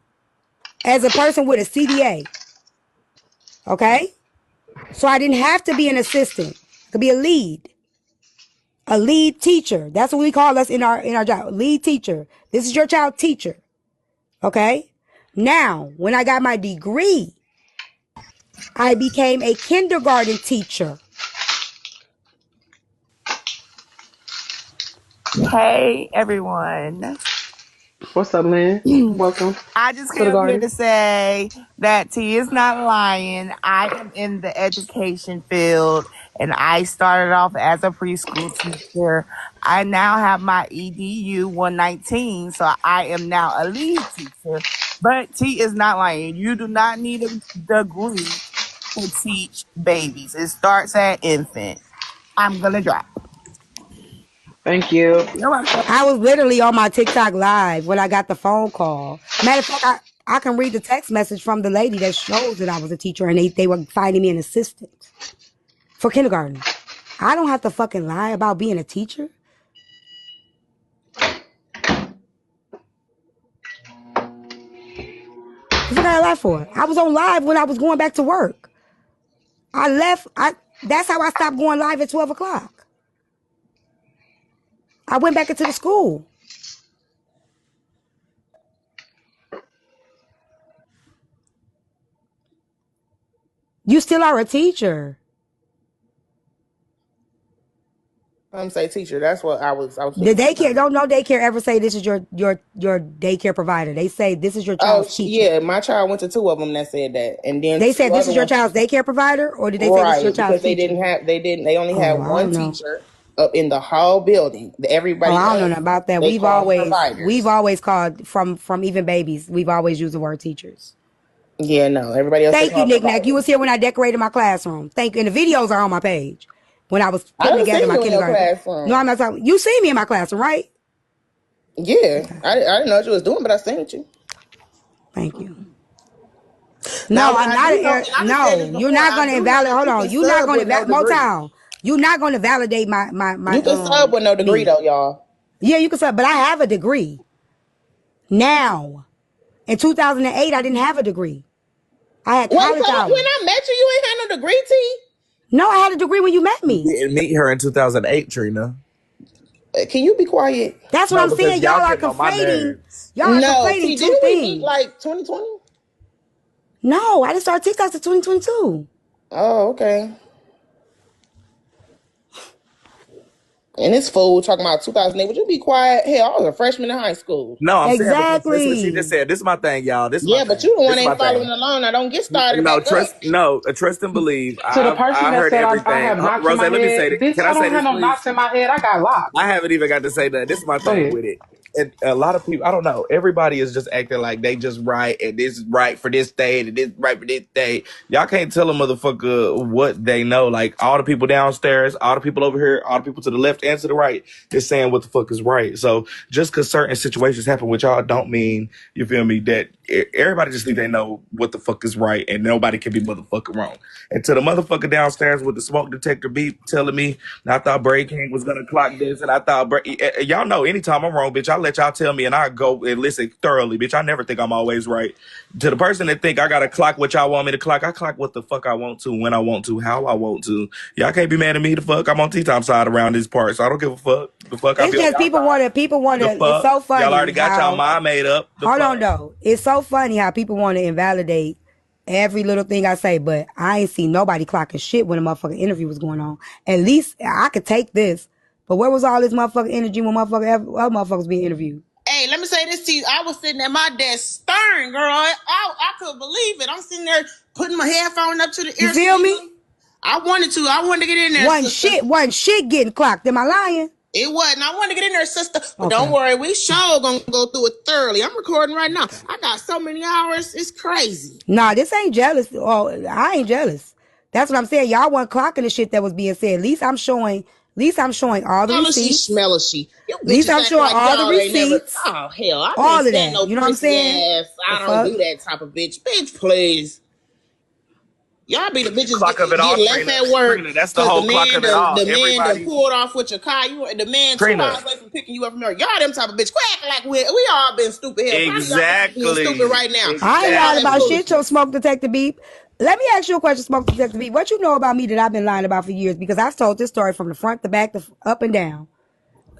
as a person with a CDA. Okay? So I didn't have to be an assistant. I could be a lead. A lead teacher. That's what we call us in our job. Lead teacher. This is your child teacher. Okay? Now, when I got my degree, I became a kindergarten teacher. Hey, everyone. What's up, Lynn? Welcome I just to the came here garden. to say that T is not lying. I am in the education field and I started off as a preschool teacher. I now have my EDU 119, so I am now a lead teacher. But T is not lying. You do not need a degree to teach babies. It starts at infant. I'm going to drop. Thank you. You're welcome. I was literally on my TikTok live when I got the phone call. Matter of fact, I can read the text message from the lady that shows that I was a teacher and they were finding me an assistant for kindergarten. I don't have to fucking lie about being a teacher. What I gotta lie for? I was on live when I was going back to work. I left. That's how I stopped going live at 12 o'clock. I went back into the school. You still are a teacher. Say teacher. That's what I was. The daycare, don't no daycare ever say this is your daycare provider. They say this is your child's teacher. Yeah, my child went to 2 of them that said that, and then they said this is your child's daycare provider, or did they say this is your child's because teacher? they only had one teacher up in the whole building. Everybody. I don't know nothing about that. We've always called from even babies. We've always used the word teachers. Yeah, no, everybody else. Thank you, Nick Nack. You was here when I decorated my classroom. Thank you. And the videos are on my page. When I was putting together my kindergarten. No, I'm not talking. You see me in my classroom, right? Yeah. Okay. I didn't know what you was doing, but I seen you. Thank you. No, I'm not. No, you're not going to invalidate. Hold on. You're not going to invalidate. Motown. You're not going to validate my. You can sub with no degree, though, y'all. Yeah, you can sub, but I have a degree. Now, in 2008, I didn't have a degree. I had college hours. When I met you, you ain't had no degree, T? No, I had a degree when you met me. You didn't meet her in 2008, Trina. Can you be quiet? That's what I'm saying. Y'all are conflating. Y'all are conflating two things. Didn't we meet like 2020? No, I didn't start TikTok to 2022. Oh, okay. And this fool talking about 2008. Would you be quiet? Hell, I was a freshman in high school. No, I'm saying this is what she just said. This is my thing, y'all. This is my but you the one ain't following along. I don't get started. Trust and believe. To the person that said I have knots in my head, bitch, I don't have no knots in my head. I got locks. I haven't even got to say that. This is my thing with it. And a lot of people, I don't know, everybody is just acting like they just right, and this is right for this day, and this is right for this day. Y'all can't tell a motherfucker what they know. Like, all the people downstairs, all the people over here, all the people to the left and to the right is saying what the fuck is right. So just because certain situations happen with y'all don't mean, you feel me, that everybody just think they know what the fuck is right, and nobody can be motherfucking wrong. And to the motherfucker downstairs with the smoke detector beep telling me, I thought Bray King was gonna clock this, and I thought y'all know anytime I'm wrong, bitch, I let y'all tell me and I go and listen thoroughly, bitch. I never think I'm always right. To the person that think I gotta clock what y'all want me to clock, I clock what the fuck I want to, when I want to, how I want to. Y'all can't be mad at me. The fuck, I'm on TeaTyme side around this part, so I don't give a fuck. The fuck, it's just people want to. It's so funny. Y'all already got y'all mind made up. Hold on though. It's so funny how people want to invalidate every little thing I say, but I ain't seen nobody clocking shit when a motherfucking interview was going on. At least I could take this. But where was all this motherfucking energy when other motherfuckers being interviewed? Hey, let me say this to you. I was sitting at my desk staring, girl. I couldn't believe it. I'm sitting there putting my headphone up to the ear. You feel me? I wanted to get in there. One shit getting clocked. Am I lying? It wasn't. I wanted to get in there, sister. But don't worry, we sure gonna go through it thoroughly. I'm recording right now. I got so many hours. It's crazy. Nah, this ain't jealous. Oh, I ain't jealous. That's what I'm saying. Y'all weren't clocking the shit that was being said. At least I'm showing all the receipts. At least I'm showing all the receipts. Oh hell, I all of that. No, you know what I'm saying? I don't do that type of bitch. Bitch, please. Y'all be the bitches clock of it all, left at work. Trina, that's the whole clock of it all. The man that pulled off with your car. The man 2 miles away from picking you up from there. Y'all them type of bitch. Quit acting like we all been stupid here. Exactly. Stupid right now. I ain't lied about shit. Your smoke detector beep. Let me ask you a question, Smoke Detective B. What you know about me that I've been lying about for years? Because I've told this story from the front to back to up and down.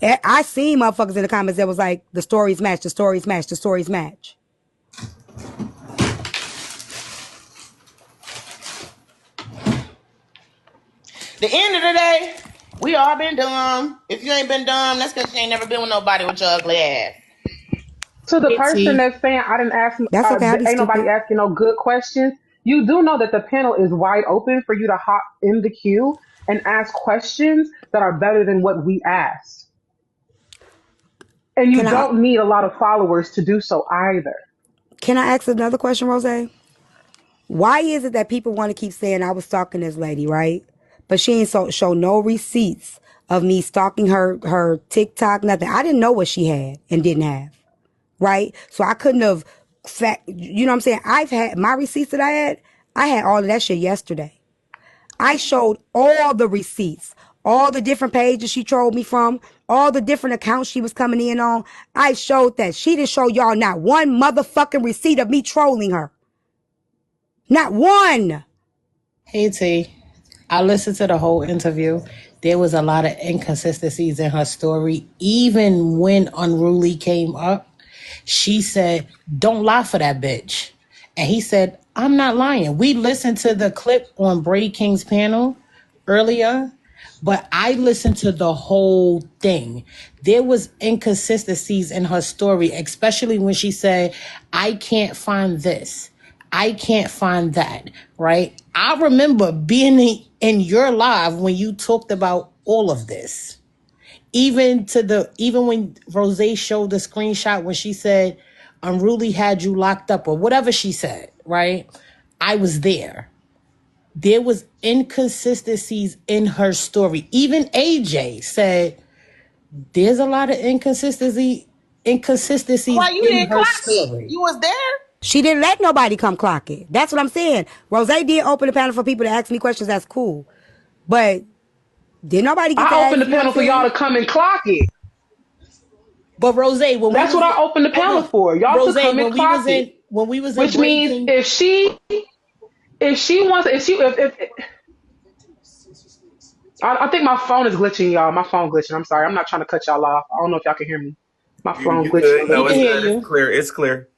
I seen motherfuckers in the comments that was like, the stories match, the stories match, the stories match. The end of the day, we all been dumb. If you ain't been dumb, that's because you ain't never been with nobody with your ugly ass. To the Hey, person T. that's saying I didn't ask, That's okay. I be ain't nobody stupid. asking no good questions. You do know that the panel is wide open for you to hop in the queue and ask questions that are better than what we asked. And you Can I don't need a lot of followers to do so either. ask another question, Rosé? Why is it that people want to keep saying I was stalking this lady, right? But she ain't show no receipts of me stalking her TikTok, nothing. I didn't know what she had and didn't have, right? So I couldn't have, you know what I'm saying? I've had my receipts that I had all of that shit yesterday. I showed all the receipts, all the different pages she trolled me from, all the different accounts she was coming in on. I showed that. She didn't show y'all not one motherfucking receipt of me trolling her. Not one. Hey, T. I listened to the whole interview. There was a lot of inconsistencies in her story. Even when Unruly came up, she said, "Don't lie for that bitch." And he said, "I'm not lying." We listened to the clip on Bray King's panel earlier, but I listened to the whole thing. There was inconsistencies in her story, especially when she said, "I can't find this. I can't find that," right? I remember being in your live when you talked about all of this. Even when Rosé showed the screenshot when she said Unruly had you locked up or whatever she said, right? I was there. There was inconsistencies in her story. Even AJ said there's a lot of inconsistencies Why you in didn't her clock it? story. You was there? She didn't let nobody come clock it. That's what I'm saying. Rose did open the panel for people to ask me questions. That's cool. But did nobody get to I ask, opened the you know what I'm panel for y'all saying? to come and clock it. But Rosé, when we That's was what in, I opened the hold panel on, for. Y'all to Rosé, come and clock it. when we was in Which means breaking, if she wants, if I think my phone is glitching, y'all. My phone glitching. I'm sorry. I'm not trying to cut y'all off. I don't know if y'all can hear me. My phone You glitching a good? little we No, can it's bit. hear good. It's you. clear. It's clear.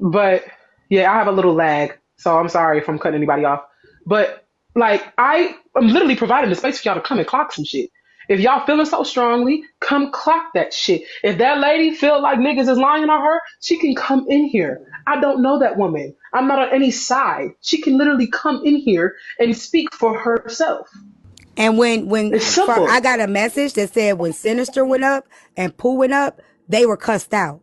But yeah, I have a little lag, so I'm sorry if I'm cutting anybody off. But like, I'm literally providing the space for y'all to come and clock some shit. If y'all feeling so strongly, come clock that shit. If that lady feel like niggas is lying on her, she can come in here. I don't know that woman. I'm not on any side. She can literally come in here and speak for herself. And It's I simple. got a message that said when Sinister went up and Pooh went up, they were cussed out.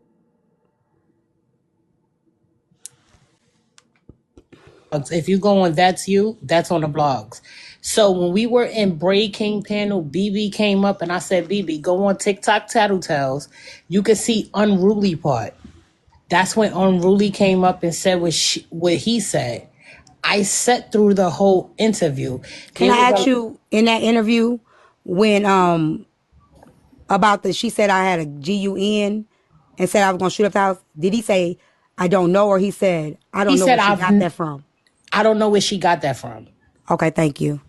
If you go on That's You, that's on the blogs. So when we were in Bray King panel, BB came up and I said, BB, go on TikTok Tattletales. You can see Unruly part. That's when Unruly came up and said what he said. I sat through the whole interview. Can There I was ask a you in that interview when about she said I had a GUN and said I was gonna shoot up the house? Did he say I don't know, or he said I he don't know said where she got that from? I don't know where she got that from. Okay, thank you.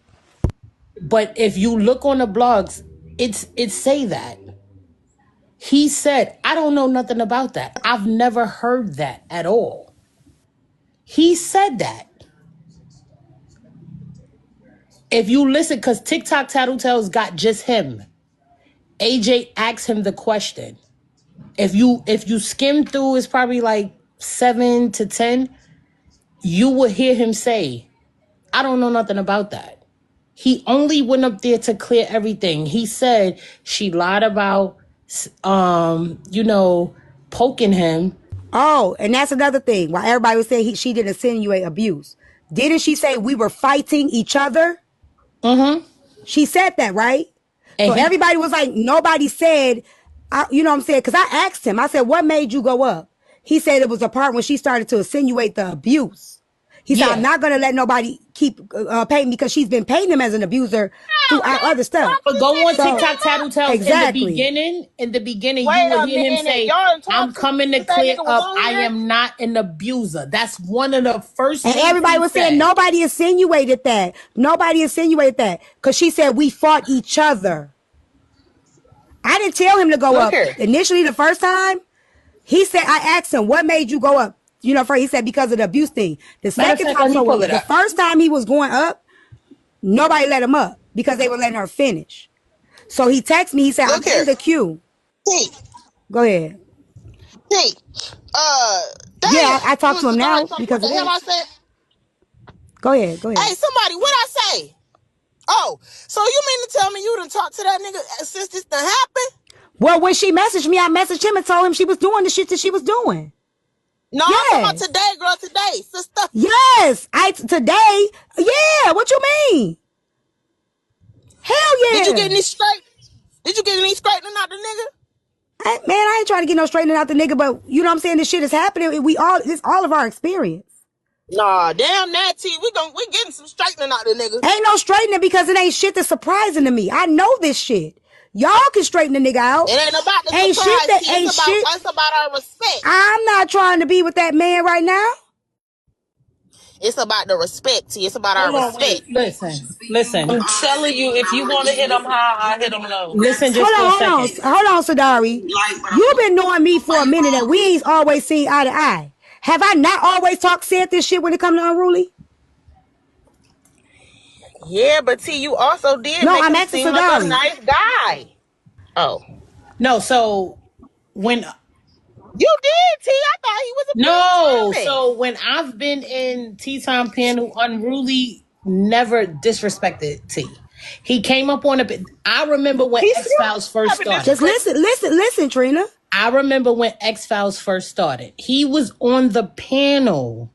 But if you look on the blogs, it say that. He said, I don't know nothing about that. I've never heard that at all. He said that. If you listen, because TikTok Tattletales got just him. AJ asked him the question. If you skim through, it's probably like 7 to 10. You will hear him say, I don't know nothing about that. He only went up there to clear everything. He said she lied about, you know, poking him. Oh, and that's another thing. Why everybody was saying she didn't insinuate abuse. Didn't she say we were fighting each other? Mm-hmm. She said that, right? And So he everybody was like, nobody said, you know what I'm saying? Because I asked him, I said, what made you go up? He said it was a part when she started to insinuate the abuse. He said, I'm not going to let nobody keep paying me because she's been paying him as an abuser throughout other stuff. But go on TikTok Tattletales. Exactly. In the beginning, you would hear him say, I'm coming to clear up. I am not an abuser. That's one of the first things. And everybody was saying nobody insinuated that. Nobody insinuated that. Because she said we fought each other. I didn't tell him to go up. Initially, the first time, he said, I asked him, what made you go up? You know, he said because of the abuse thing. The second time, the first time he was going up, nobody let him up because they were letting her finish. So he texted me. He said, I'm in the queue. T. Go ahead. T. Yeah, I talked to him now because of I said. Go ahead. Hey, somebody, what'd I say? Oh, so you mean to tell me you done talked to that nigga since this done happened? Well, when she messaged me, I messaged him and told him she was doing the shit that she was doing. No, yes. I'm talking about today, girl, today, sister. Yes, today. Yeah, what you mean? Hell yeah. Did you get any straight? Did you get any straightening out the nigga? Man, I ain't trying to get no straightening out the nigga, but you know what I'm saying? This shit is happening. It's all of our experience. Nah, damn that T. We getting some straightening out the nigga. Ain't no straightening because it ain't shit that's surprising to me. I know this shit. Y'all can straighten the nigga out. It ain't about the surprise. It's about our respect. I'm not trying to be with that man right now. It's about the respect, T. It's about our respect. Listen. I'm telling you, if you want to hit them high, I hit them low. Listen, just hold on, Sadari. You've been knowing me for a minute and we ain't always seen eye to eye. Have I not always said this shit when it comes to Unruly? Yeah, but T, you also did make him seem like a nice guy. Oh. No, so when... You did, T. I thought he was a No, so when I've been in TeaTyme panel, Unruly never disrespected T. He came up on a bit. I remember when X-Files first started. Just listen, Trina. I remember when X-Files first started. He was on the panel.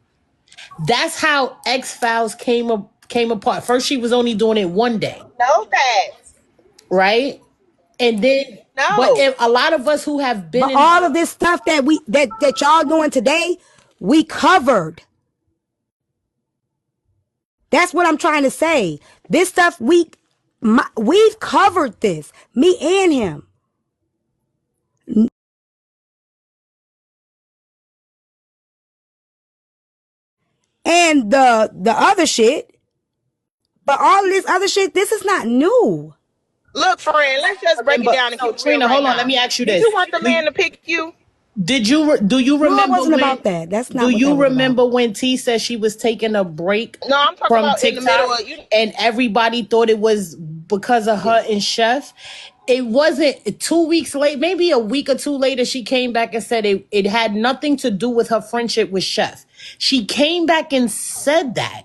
That's how X-Files came apart. First, she was only doing it one day. No facts. Right? And then, but if a lot of us who have been in all of this stuff that y'all doing today, we covered. That's what I'm trying to say. This stuff we've covered this. Me and him. And the other shit, but all of this other shit, this is not new. Look, friend, let's just break it down. So, Trina, hold on. Let me ask you this. Did you want the man to pick you? Do you remember? No, it wasn't about that. That's not. Do you remember when T said she was taking a break? No, I'm talking from about TikTok, in the middle of you. And everybody thought it was because of her and Chef. It wasn't. 2 weeks late, maybe a week or two later, she came back and said it had nothing to do with her friendship with Chef. She came back and said that,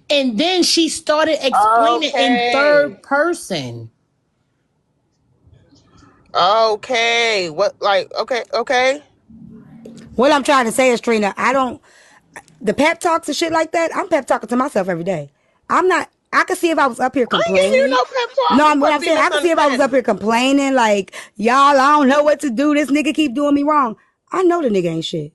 and then she started explaining in third person. Okay. What? Like? Okay. What I'm trying to say is, Trina, the pep talks and shit like that, I'm pep talking to myself every day. I could see if I was up here complaining. I ain't giving you no pep talk. No, what I'm saying, I could see if I was up here complaining, like, y'all, I don't know what to do. This nigga keep doing me wrong. I know the nigga ain't shit.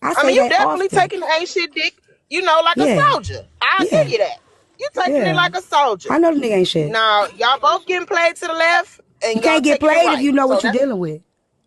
I mean, you definitely taking the ain't shit dick, like a soldier. I'll give you that. You taking it like a soldier. I know the nigga ain't shit. Now, y'all both getting played to the left. And you can't get played if you know what you're dealing with.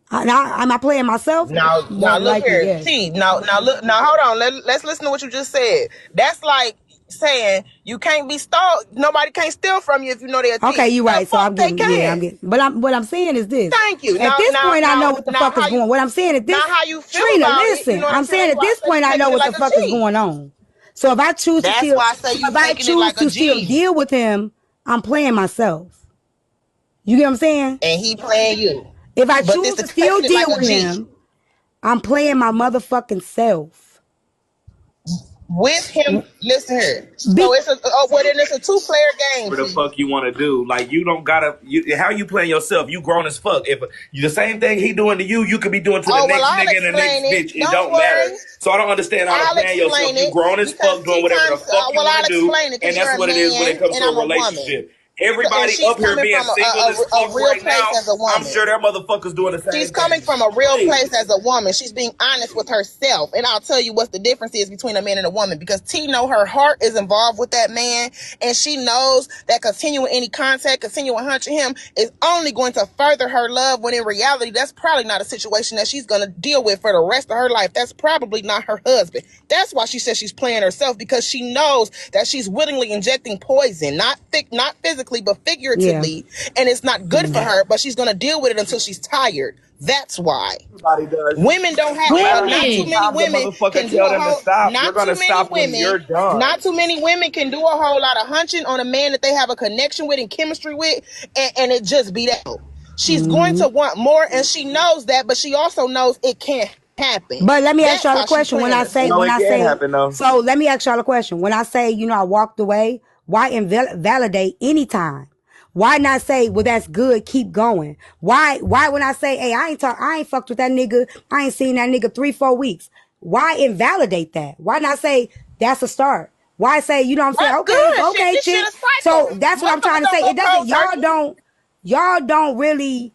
Am I playing myself? Now look here, T. Now hold on. Let's listen to what you just said. That's like saying you can't be stole. Nobody can't steal from you if you know they're a thief. Okay, you're right. So I'm getting. But what I'm saying is this. Thank you. At this point, I know what the fuck is going on. What I'm saying is this. Now how you feel Trina, about listen. It, you know I'm saying at this point, I know what the fuck is going on. So if I choose to still deal with him, I'm playing myself. You get what I'm saying? And he playing you. If I choose to still deal with him, I'm playing my motherfucking self. with him. Listen here. So it's a 2-player game. What the fuck you want to do? Like, you don't gotta. How you playing yourself? You grown as fuck. If the same thing he doing to you, you could be doing to the next nigga and the next bitch. It don't matter. So I don't understand how to play yourself. You grown as fuck doing whatever the fuck you want to do, and that's what it is when it comes to a relationship. Everybody she's up here coming being from single as a fuck real right place now. as a I'm woman. sure their motherfuckers doing the same She's thing. coming from a real place as a woman. She's being honest with herself. And I'll tell you what the difference is between a man and a woman, because T know her heart is involved with that man, and she knows that continuing any contact, continuing hunting him is only going to further her love, when in reality, that's probably not a situation that she's going to deal with for the rest of her life. That's probably not her husband. That's why she says she's playing herself, because she knows that she's willingly injecting poison, not physically, but figuratively, and it's not good for her, but she's going to deal with it until she's tired. That's why. Everybody does. Women don't have, No matter not how too many many times the women can motherfucker do tell a them to whole, stop, you're gonna stop when you're done. not too many women can do a whole lot of hunching on a man that they have a connection with and chemistry with, and it just be that. She's going to want more, and she knows that, but she also knows it can't happen. But let me ask That's y'all a how she's question. playing herself. No, it can happen though. So let me ask y'all a question. When I say, I walked away, why invalidate anytime? Why not say, well, that's good, keep going? Why when I say, hey, I ain't fucked with that nigga, I ain't seen that nigga 3-4 weeks. Why invalidate that? Why not say that's a start? Why say, what I'm saying? That's Okay, good. okay, This shit chick. is cycle. So that's what I'm trying Motherfuckers to don't say. go It doesn't, cold turkey. y'all don't really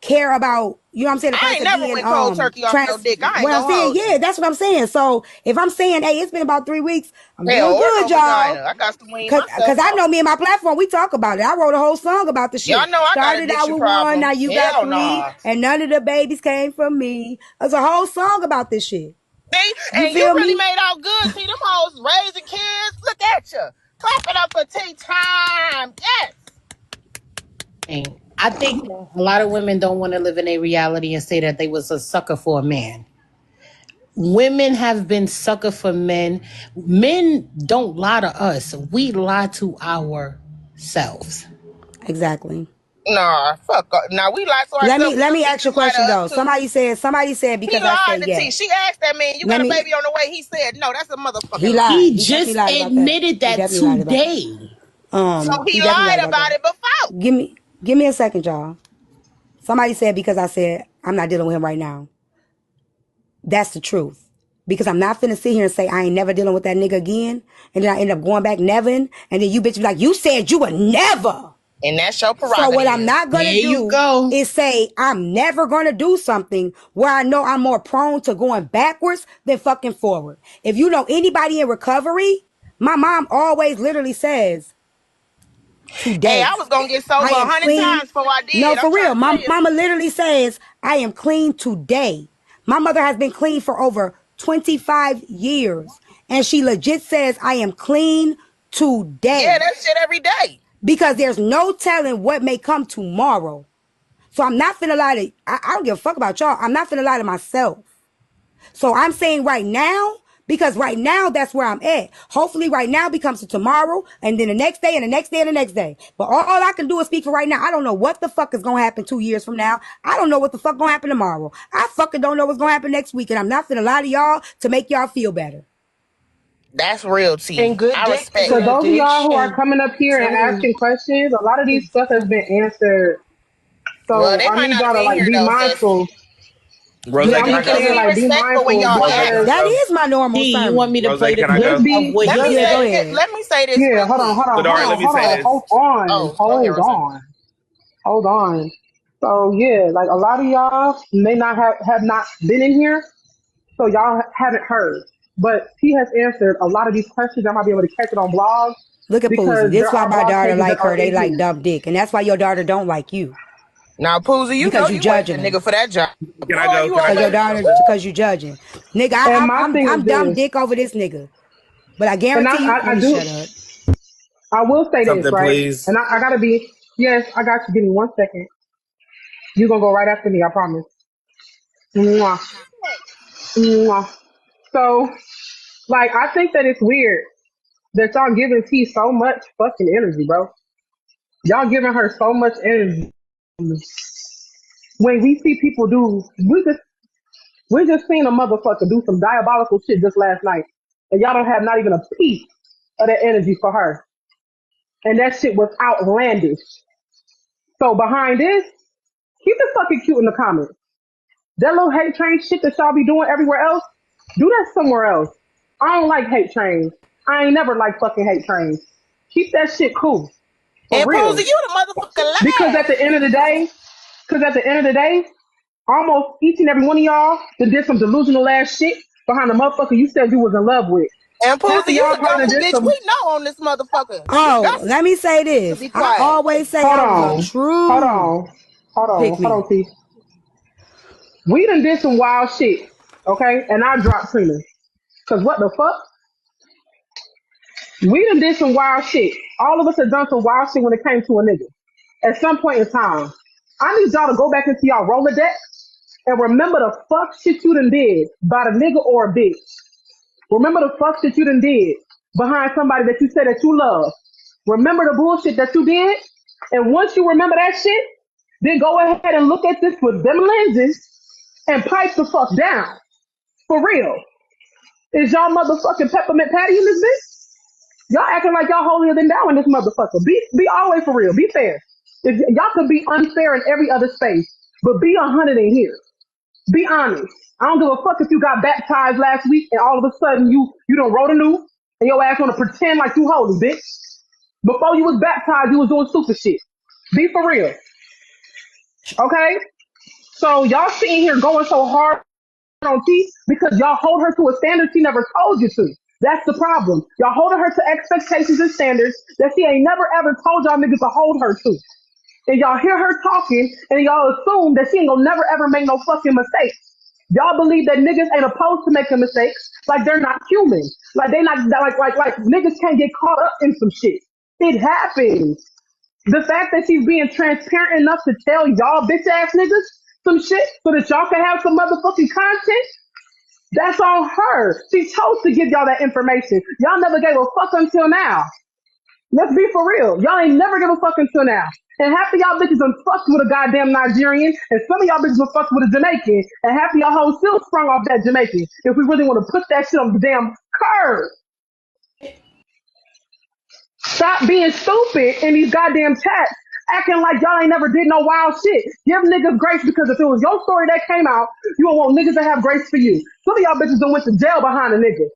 care about, what I'm saying, the I ain't person never being went cold turkey off no dick. I ain't what I'm gonna saying, hold yeah, you. that's what I'm saying. So if I'm saying, hey, it's been about 3 weeks, I'm Hell, doing or good, no y'all. vagina. I got to wean Cause myself I out. know me and my platform, we talk about it. I wrote a whole song about the Y'all shit. know I got Started out addiction with 1, now problems. you got Hell 3, nah. and none of the babies came from me. There's a whole song about this shit. See? You And you feel really me? made out good. See them hoes raising kids. Look at you. Clap it up for TeaTyme. Yes. I think that a lot of women don't want to live in a reality and say that they was a sucker for a man. Women have been sucker for men. Men don't lie to us. We lie to ourselves. Exactly. Nah, fuck. Now we lie to Let ourselves. me We let know me ask you a bitches lie question to us though. too. Somebody said He because I said lied to T. yes. She asked that man, you Let got a me baby on the way? He said no. That's a motherfucking He lie. lied. He He definitely just lied about that. admitted He that definitely lied about that. today. So He he definitely lied lied about about that. it before. Give me a second, y'all. Somebody said because I said I'm not dealing with him right now. That's the truth. Because I'm not finna sit here and say I ain't never dealing with that nigga again, and then I end up going back never, and then you bitch be like, you said you would never. And that's your So what I'm prerogative. not There gonna you do go. is say I'm never gonna do something where I know I'm more prone to going backwards than fucking forward. If you know anybody in recovery, my mom always literally says, Hey, today, I was gonna get I sober am 100 clean. times before I No, did. I'm for trying real. to tell My you. mama literally says, I am clean today. My mother has been clean for over 25 years. And she legit says, I am clean Yeah, today. that shit every day. Because there's no telling what may come tomorrow. So I'm not finna lie to, I don't give a fuck about y'all. I'm not finna lie to myself. So I'm saying right now, because right now that's where I'm at. Hopefully right now becomes a tomorrow, and then the next day and the next day and the next day. But all I can do is speak for right now. I don't know what the fuck is gonna happen 2 years from now. I don't know what the fuck gonna happen tomorrow. I fucking don't know what's gonna happen next week, and I'm not finna lie to y'all to make y'all feel better. That's real T. And good I dick is respect an For that. those of y'all who are addiction. coming up here and So asking questions, a lot of these stuff has been answered. Well, So they I might need not have y'all to been like here be though, sis. mindful. Rose, Yeah, But I'm can I just just go? saying, be like, be respectful when mindful y'all Rose, can I because That go? is my normal D, you want sermon. me to Rose, play the can I clip go? just of be what let he me just Yeah, go said? say ahead. let me say this yeah. real Hold on, quick. hold on, hold Ladar, on, let me hold say on, this. hold on, Oh, go ahead, hold Rosé. on, hold on. So yeah, like a lot of y'all may not have not been in here, so y'all haven't heard. But he has answered a lot of these questions. I might be able to catch it on blogs Look at Poozy. because This there why are my blog daughter pages that like are her. They in like here. dumb dick, and that's why your daughter don't like you Now, Poozy, you know because you you ain't the judging her. nigga for that job. Can I Boy, go? you Can I Cause your go? always daughter, cause you judging, nigga. And my thing I'm is dumb this, dick over this nigga. But I and guarantee you, let I me do, shut up. I will say this, Something, right? please. And I gotta be, yes, I got you. Give me 1 second. You're gonna go right after me, I promise. Mwah, mwah. So, like, I think that it's weird that y'all giving T so much fucking energy, bro. Y'all giving her so much energy. When we see people do, we just seen a motherfucker do some diabolical shit just last night, and y'all don't have not even a piece of that energy for her, and that shit was outlandish. So behind this, keep it fucking cute in the comments. That little hate train shit that y'all be doing everywhere else, do that somewhere else. I don't like hate trains. I ain't never liked fucking hate trains. Keep that shit cool. For And real. Posey, you the motherfucker last. Because at the end of the day, almost each and every one of y'all that did some delusional ass shit behind the motherfucker you said you was in love with. And Half Posey, of you y'all the probably done dumbest did bitch some. we know on this motherfucker. You Oh, got let me say to this. be I quiet. always say Hold I was a on. Hold true on. Hold pick on. Hold me. on, T. We done did some wild shit. Okay? And I dropped Trina. Cause what the fuck? We done did some wild shit. All of us have done some wild shit when it came to a nigga. At some point in time. I need y'all to go back into y'all Rolodex and remember the fuck shit you done did by a nigga or a bitch. Remember the fuck shit you done did behind somebody that you said that you love. Remember the bullshit that you did? And once you remember that shit, then go ahead and look at this with them lenses and pipe the fuck down. For real. Is y'all motherfucking peppermint patty in this bitch? Y'all acting like y'all holier than thou in this motherfucker. Be always for real. Be fair. If y'all could be unfair in every other space, but be 100 in here. Be honest. I don't give a fuck if you got baptized last week and all of a sudden you done wrote a new and your ass wanna pretend like you holy, bitch. Before you was baptized, you was doing stupid shit. Be for real. Okay? So y'all sitting here going so hard on T because y'all hold her to a standard she never told you to. That's the problem. Y'all holding her to expectations and standards that she ain't never ever told y'all niggas to hold her to. And y'all hear her talking and y'all assume that she ain't gonna never ever make no fucking mistakes. Y'all believe that niggas ain't opposed to making mistakes, like they're not human. Like they not like niggas can't get caught up in some shit. It happens. The fact that she's being transparent enough to tell y'all bitch ass niggas some shit so that y'all can have some motherfucking content, that's on her. She chose to give y'all that information. Y'all never gave a fuck until now. Let's be for real. Y'all ain't never give a fuck until now. And half of y'all bitches done fucked with a goddamn Nigerian, and some of y'all bitches done fucked with a Jamaican, and half of y'all hoes still sprung off that Jamaican. If we really want to put that shit on the damn curb. Stop being stupid in these goddamn chats, acting like y'all ain't never did no wild shit. Give niggas grace because if it was your story that came out, you would want niggas to have grace for you. Some of y'all bitches done went to jail behind a nigga.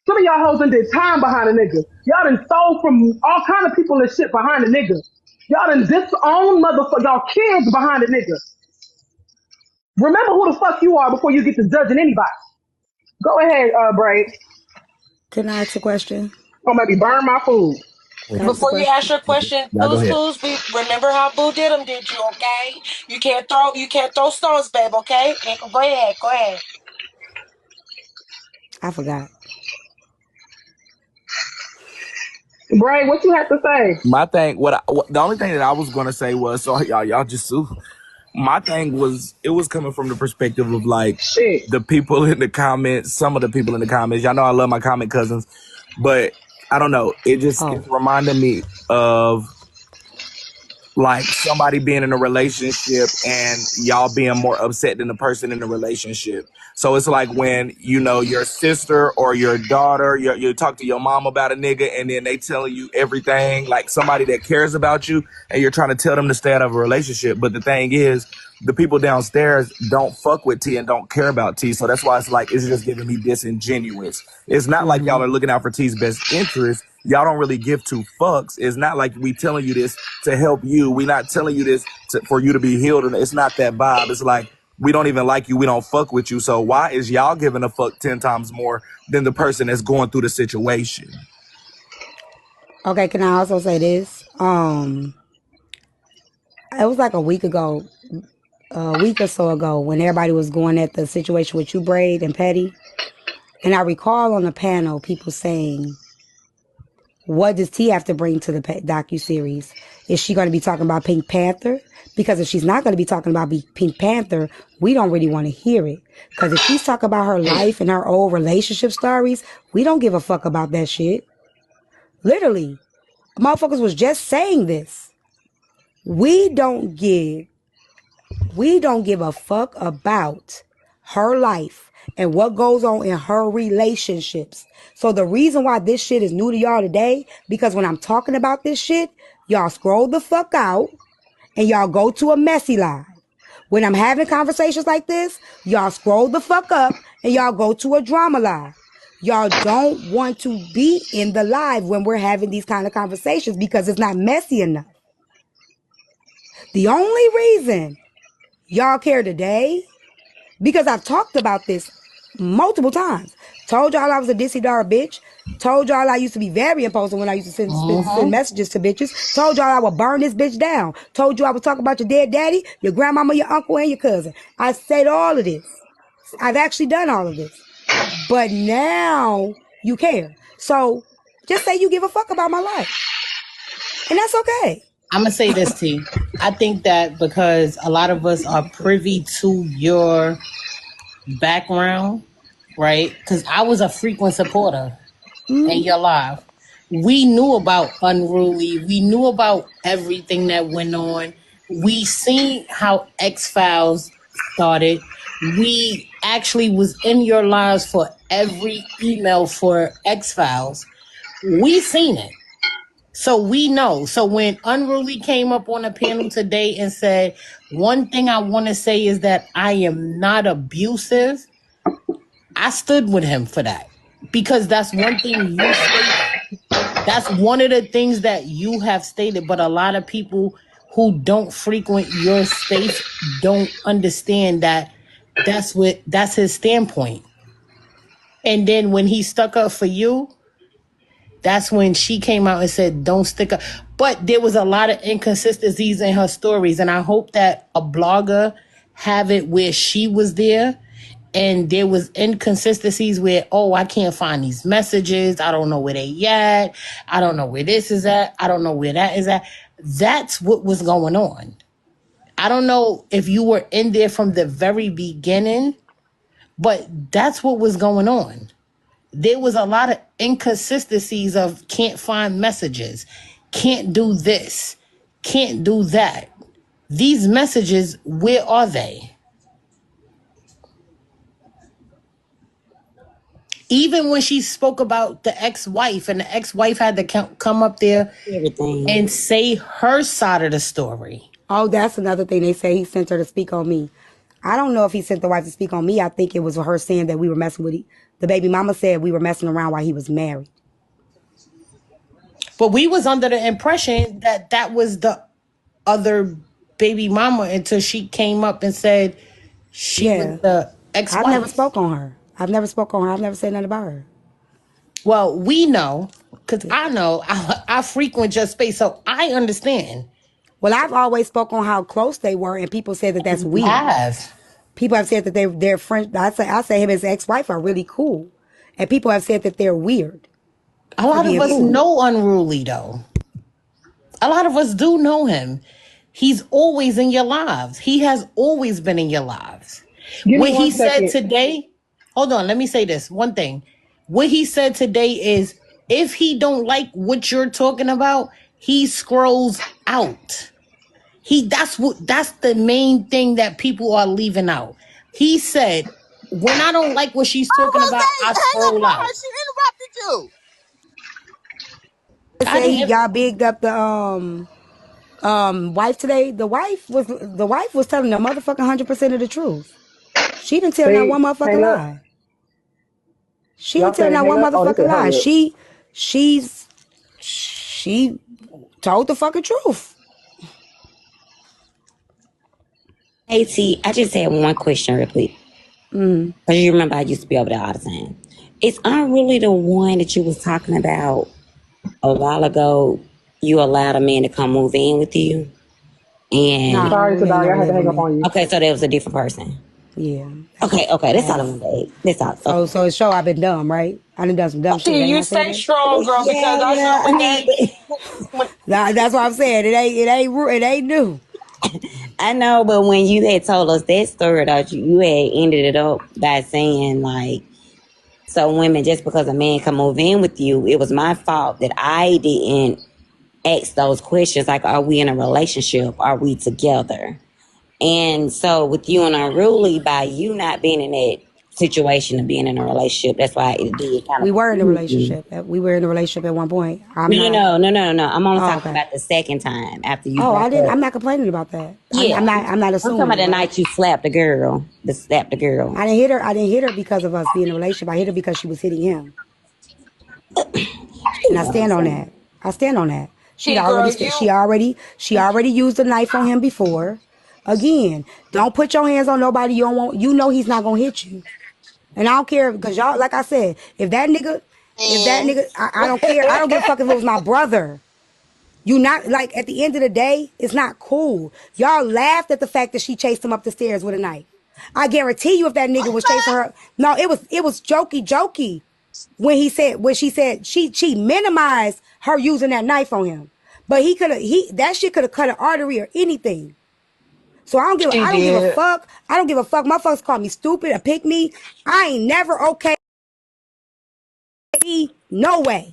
Some of y'all hoes done did time behind a nigga. Y'all done stole from all kind of people and shit behind a nigga. Y'all done disowned motherfucker y'all kids behind a nigga. Remember who the fuck you are before you get to judging anybody. Go ahead, Braid. Can I ask a question? Or maybe burn my food. Can I ask a Before you ask question? your question, Y'all go ahead. remember how Boo did them, did you, okay? You can't throw stones, babe, okay? And go ahead. I forgot. Braid, what you have to say? My thing, the only thing that I was gonna say was, so y'all just sue. My thing was, it was coming from the perspective of like Shit. the people in the comments, some of the people in the comments. Y'all know I love my comment cousins, but I don't know. It's Oh, reminding me of like somebody being in a relationship and y'all being more upset than the person in the relationship. So it's like when, you know, your sister or your daughter, you talk to your mom about a nigga and then they telling you everything, like somebody that cares about you and you're trying to tell them to stay out of a relationship. But the thing is, the people downstairs don't fuck with T and don't care about T. So that's why it's like, it's just giving me disingenuous. It's not like y'all are looking out for T's best interest. Y'all don't really give two fucks. It's not like we telling you this to help you. We not telling you this for you to be healed. And it's not that vibe. It's like, we don't even like you. We don't fuck with you. So why is y'all giving a fuck 10 times more than the person that's going through the situation? okay. Can I also say this? It was like a week or so ago, when everybody was going at the situation with you, Braid and Petty. And I recall on the panel people saying, what does T have to bring to the docuseries? Is she going to be talking about Pink Panther? Because if she's not going to be talking about Pink Panther, we don't really want to hear it. Because if she's talking about her life and her old relationship stories, we don't give a fuck about that shit. Literally, motherfuckers was just saying this. We don't give a fuck about her life and what goes on in her relationships. So the reason why this shit is new to y'all today, because when I'm talking about this shit, y'all scroll the fuck out and y'all go to a messy live. When I'm having conversations like this, y'all scroll the fuck up and y'all go to a drama live. y'all don't want to be in the live when we're having these kind of conversations because it's not messy enough. The only reason y'all care today, because I've talked about this multiple times. Told y'all I was a dissy dar bitch. Told y'all I used to be very impulsive when I used to send messages to bitches. Told y'all I would burn this bitch down. Told you I would talk about your dead daddy, your grandmama, your uncle, and your cousin. I said all of this. I've actually done all of this. But now you care. So just say you give a fuck about my life. And that's okay. I'm going to say this, T. I think that because a lot of us are privy to your background, right? Because I was a frequent supporter in your life. We knew about Unruly. We knew about everything that went on. We seen how X-Files started. We actually was in your lives for every email for X-Files. We seen it. So we know. So when Unruly came up on a panel today and said, one thing I want to say is that I am not abusive, I stood with him for that. Because that's one thing you stated. That's one of the things that you have stated, but a lot of people who don't frequent your space don't understand that that's his standpoint. And then when he stuck up for you, that's when she came out and said, don't stick up. But there was a lot of inconsistencies in her stories. And I hope that a blogger have it where she was there and there was inconsistencies where, oh, I can't find these messages. I don't know where they at. I don't know where this is at. I don't know where that is at. That's what was going on. I don't know if you were in there from the very beginning, but that's what was going on. There was a lot of inconsistencies of can't find messages, can't do this, can't do that. These messages, where are they? Even when she spoke about the ex-wife and the ex-wife had to come up there and say her side of the story. Oh, that's another thing. They say he sent her to speak on me. I don't know if he sent the wife to speak on me. I think it was her saying that we were messing with the baby mama said we were messing around while he was married. But we was under the impression that that was the other baby mama until she came up and said she was the ex-wife. I've never spoke on her. I've never said nothing about her. Well, we know, because I know, I frequent your space, so I understand. Well, I've always spoke on how close they were, and people said that that's weird. People have said that they're friends. I say him and his ex-wife are really cool, and people have said that they're weird. A lot of us know Unruly, though. A lot of us do know him. He's always in your lives. He has always been in your lives. What he said today, hold on, let me say this one thing. What he said today is, if he don't like what you're talking about, he scrolls out. That's the main thing that people are leaving out. He said, when I don't like what she's talking about, I scroll out. She interrupted you. Say y'all bigged up the wife today. The wife was telling the motherfucking 100% of the truth. She didn't tell not one motherfucking lie. She didn't tell not one motherfucking lie. She told the fucking truth. Hey T, I just had one question real quick. Because you remember I used to be over there all the time. Is Unruly the one that you was talking about a while ago? You allowed a man to come move in with you? And sorry, Sadari, I had to hang up on you. Okay, so that was a different person. Yeah. Okay, that's all I'm gonna say. That's all. Oh, so it's show I've been dumb, right? I done done some dumb shit. You stay strong, girl, because I know that's what I'm saying. It ain't new. I know, but when you had told us that story, though, you had ended it up by saying, like, so women, just because a man can move in with you, it was my fault that I didn't ask those questions, like, are we in a relationship? Are we together? And so with you and Unruly, by you not being in that situation of being in a relationship. That's why it did kind of. We were in a relationship. We were in a relationship at one point. No. I'm only talking about the second time after you. I didn't. I'm not complaining about that. Yeah, I'm not assuming. I'm talking about the night you slapped the girl. Slapped the girl. I didn't hit her. I didn't hit her because of us being in a relationship. I hit her because she was hitting him. And I stand on that. She already used a knife on him before. Again, don't put your hands on nobody you don't want. You know he's not gonna hit you. And I don't care because y'all, like I said, if that nigga, I don't care. I don't give a fuck if it was my brother. You not like at the end of the day, it's not cool. Y'all laughed at the fact that she chased him up the stairs with a knife. I guarantee you, if that nigga was chasing her, no, it was jokey. When she said she minimized her using that knife on him, but that shit could have cut an artery or anything. So I don't give a fuck. I don't give a fuck. Motherfuckers call me stupid or pick me. I ain't never okay. No way.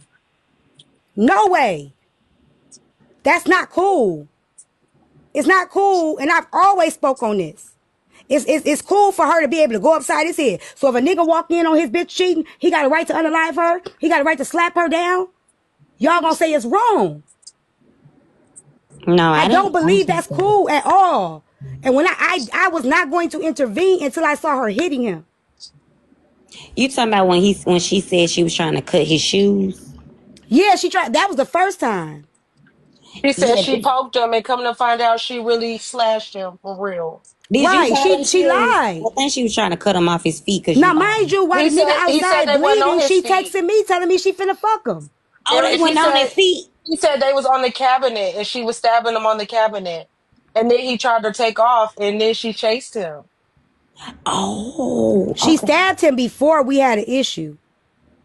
That's not cool. It's not cool, and I've always spoke on this. It's cool for her to be able to go upside his head. So if a nigga walk in on his bitch cheating, he got a right to unalive her. He got a right to slap her down. Y'all gonna say it's wrong. No, I don't believe that's cool at all. And when I was not going to intervene until I saw her hitting him. You talking about when she said she was trying to cut his shoes? Yeah, she tried. That was the first time. She said she poked him, and come to find out, she really slashed him for real. She lied. I think she was trying to cut him off his feet. Now, mind you, while the nigga outside bleeding, she texted me telling me she finna fuck him. Oh, they went on his feet. He said they was on the cabinet, and she was stabbing him on the cabinet. And then he tried to take off, and then she chased him. Oh. She stabbed him before we had an issue.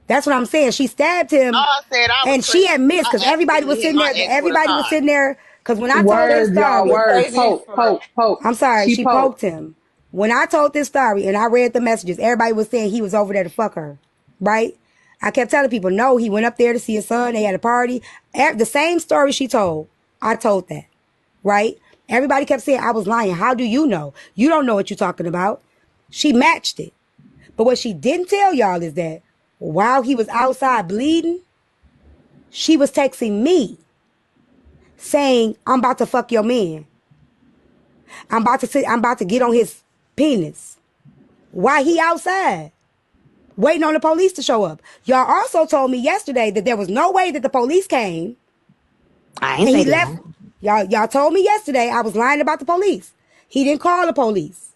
That's what I'm saying. She stabbed him, and she had missed because everybody was sitting there. Because when I told this story, I'm sorry, she poked him. When I told this story and I read the messages, everybody was saying he was over there to fuck her, right? I kept telling people, no, he went up there to see his son. They had a party. The same story she told, I told that, right? Everybody kept saying I was lying. How do you know? You don't know what you're talking about. She matched it. But what she didn't tell y'all is that while he was outside bleeding, she was texting me saying, I'm about to fuck your man. I'm about to get on his penis. Why he outside? Waiting on the police to show up. Y'all also told me yesterday that there was no way that the police came. I ain't say that. Y'all told me yesterday I was lying about the police. He didn't call the police.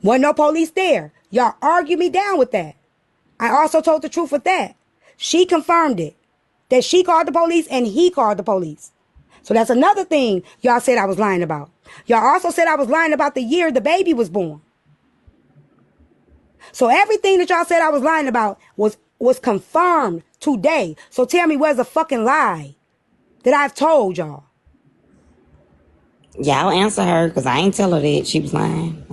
Wasn't no police there. Y'all argued me down with that. I also told the truth with that. She confirmed it. That she called the police and he called the police. So that's another thing y'all said I was lying about. Y'all also said I was lying about the year the baby was born. So everything that y'all said I was lying about was confirmed today. So tell me where's the fucking lie that I've told y'all? Y'all answer her because I ain't tell her that she was lying.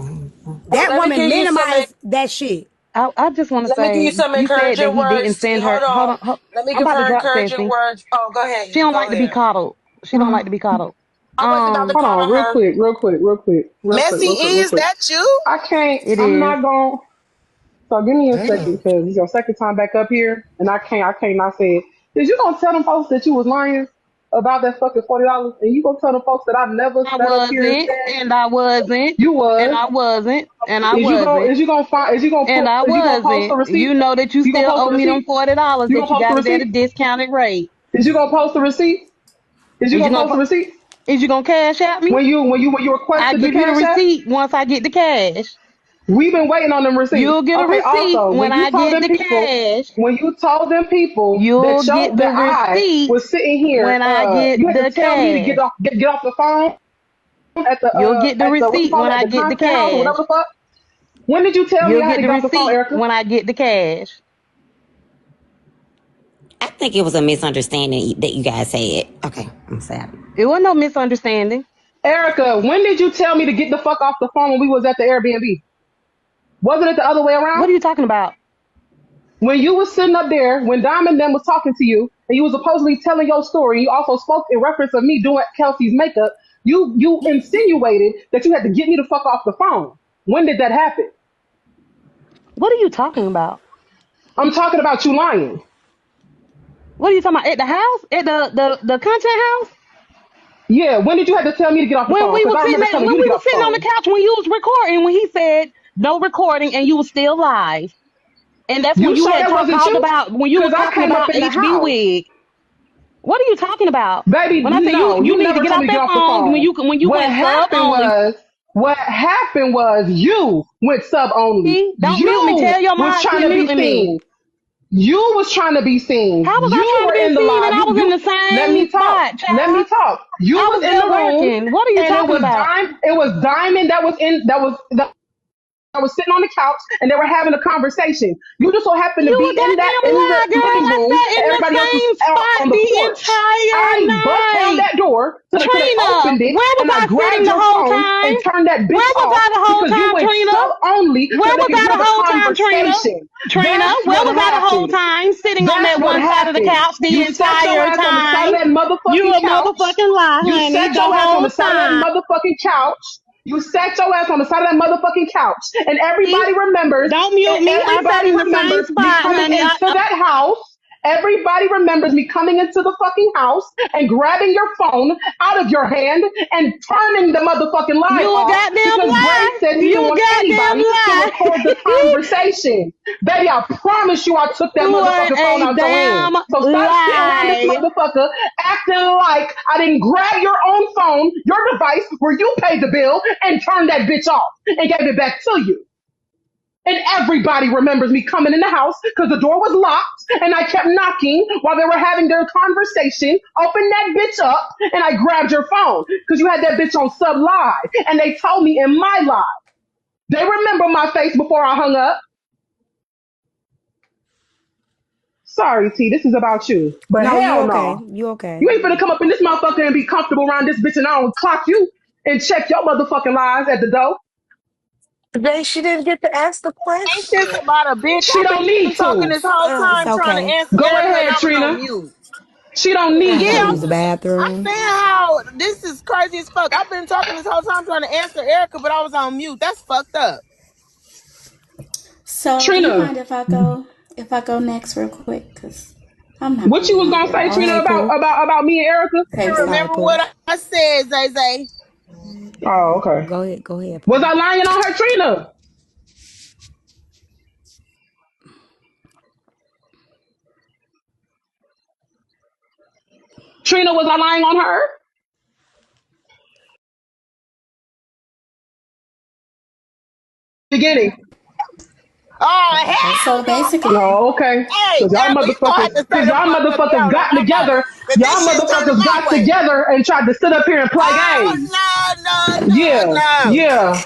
That woman minimized that shit. I just want to say, let me give you some encouraging words. Didn't send her. Hold on. Let me give her encouraging words. Oh, go ahead. She don't like to be coddled. She don't like to be coddled. I wasn't about to Hold on, her. real quick. Messy, is that you? I can't. I'm not going. So give me a second because it's your second time back up here, and I can't not say it. Did you gonna tell them folks that you was lying about that fucking $40, and you gonna tell them folks that I've never sat up here and said? And I wasn't. You was. And I wasn't. And I wasn't. Is you gonna post the receipt? You know that you still owe me them $40 that you got it at a discounted rate. Is you gonna post the receipt? Is you gonna post the receipt? Is you gonna cash out me? When you requested the cash, I give you the receipt once I get the cash. We've been waiting on them receipts. You'll get a receipt when I get the cash. When you told them people you'll get the receipt I was sitting here when I get you had the to tell cash. me to get off the phone at the you'll get the receipt when I get the cash. Whatever the fuck. When did you tell me I had to get off the phone, Erica? When I get the cash. I think it was a misunderstanding that you guys had. Okay, I'm sad. It wasn't no misunderstanding. Erica, when did you tell me to get the fuck off the phone when we was at the Airbnb? Wasn't it the other way around? What are you talking about? When you was sitting up there, when Diamond them was talking to you, and you was supposedly telling your story, you also spoke in reference of me doing Kelsey's makeup, you insinuated that you had to get me the fuck off the phone. When did that happen? What are you talking about? I'm talking about you lying. What are you talking about? At the house? At the content house? Yeah, when did you have to tell me to get off the When phone? we Because was I sitting remember at, telling when you to we get was off the sitting on the phone. couch when you was recording, when he said no recording and you was still live. And that's when You you sure had that wasn't called you? about when you Because was I talking came up about in the HB house. wig. What are you talking about? Baby, When I said no, you you need to never get told off me to get that off the phone phone. when you went sub only. What happened was you went sub only. See? Don't mute me. You Tell your was mom trying quit to be muting me. seen. You was trying to be seen. How was I You trying to were be in the seen and live. I was in You the let same me talk. spot, Let me child? talk. You I was was in there the room, working. What are you and it talking was about? Diamond that was sitting on the couch, and they were having a conversation. You just so happened to You be a goddamn in the lie, girl. living I room, sat and in the everybody else was same out on spot the the porch. entire I bust down night. that door so they Trina, opened it, where was and I I sitting grabbed the your whole phone time? and turned that bitch Where was off I the whole because you time, went Trina? sub only so Where they was could I hear the the whole time, Trina? conversation. Trina, That's where what was I the whole happened. time sitting on That's that what one side of the happened. couch the You sat your entire ass on the side time? of that You motherfucking a couch. motherfucking lie, You honey, sat the your ass on whole the side of that time. motherfucking couch. You sat your ass on the side of that motherfucking couch. And See? Don't mute me. I sat everybody in the same remembers me spot, coming honey. into that house. Everybody remembers me coming into the fucking house and grabbing your phone out of your hand and turning the motherfucking live You a off goddamn because Bray lie. said he You didn't a want goddamn anybody to lie. record the conversation. Baby, I promise you I took that You want motherfucking phone a out your hand. damn So stop sitting around this lie. motherfucker acting like I didn't grab your own phone, your device where you paid the bill, and turn that bitch off and gave it back to you. And everybody remembers me coming in the house because the door was locked and I kept knocking while they were having their conversation. Opened that bitch up and I grabbed your phone because you had that bitch on sub live. And they told me in my live. They remember my face before I hung up. Sorry, T, this is about you. But No, you hell okay. no. You okay. You ain't finna come up in this motherfucker and be comfortable around this bitch and I don't clock you and check your motherfucking lies at the door. Today she didn't get to ask the Ain't this question. about a bitch? She I've don't been need talking to. this whole It's time trying to okay. answer Go Erica and ahead, I was on Trina. mute. She don't I need had to Yeah, use to. the I'm bathroom. saying how this is crazy as fuck. I've been talking this whole time trying to answer Erica, but I was on mute. That's fucked up. So, do you Trina, mind if I go next real quick? Cause I'm not what gonna you be was on gonna here say, long. Trina, Okay, Pooh. about me and Erica? Okay, And so remember Sorry, Pooh. what I said, Zay Zay. Oh, okay. Go ahead. Go ahead, Was Pooh. I lying on her, Trina? Trina, was I lying on her? Beginning. Oh Okay. hell so no! basically, No, okay. Hey, Erica, you gonna have to say Cause them y'all fucked up motherfuckers y'all got on my life. together. Cause this Y'all shit's turning motherfuckers my got way. together and tried to sit up here and play Oh games. no. Yeah, yeah.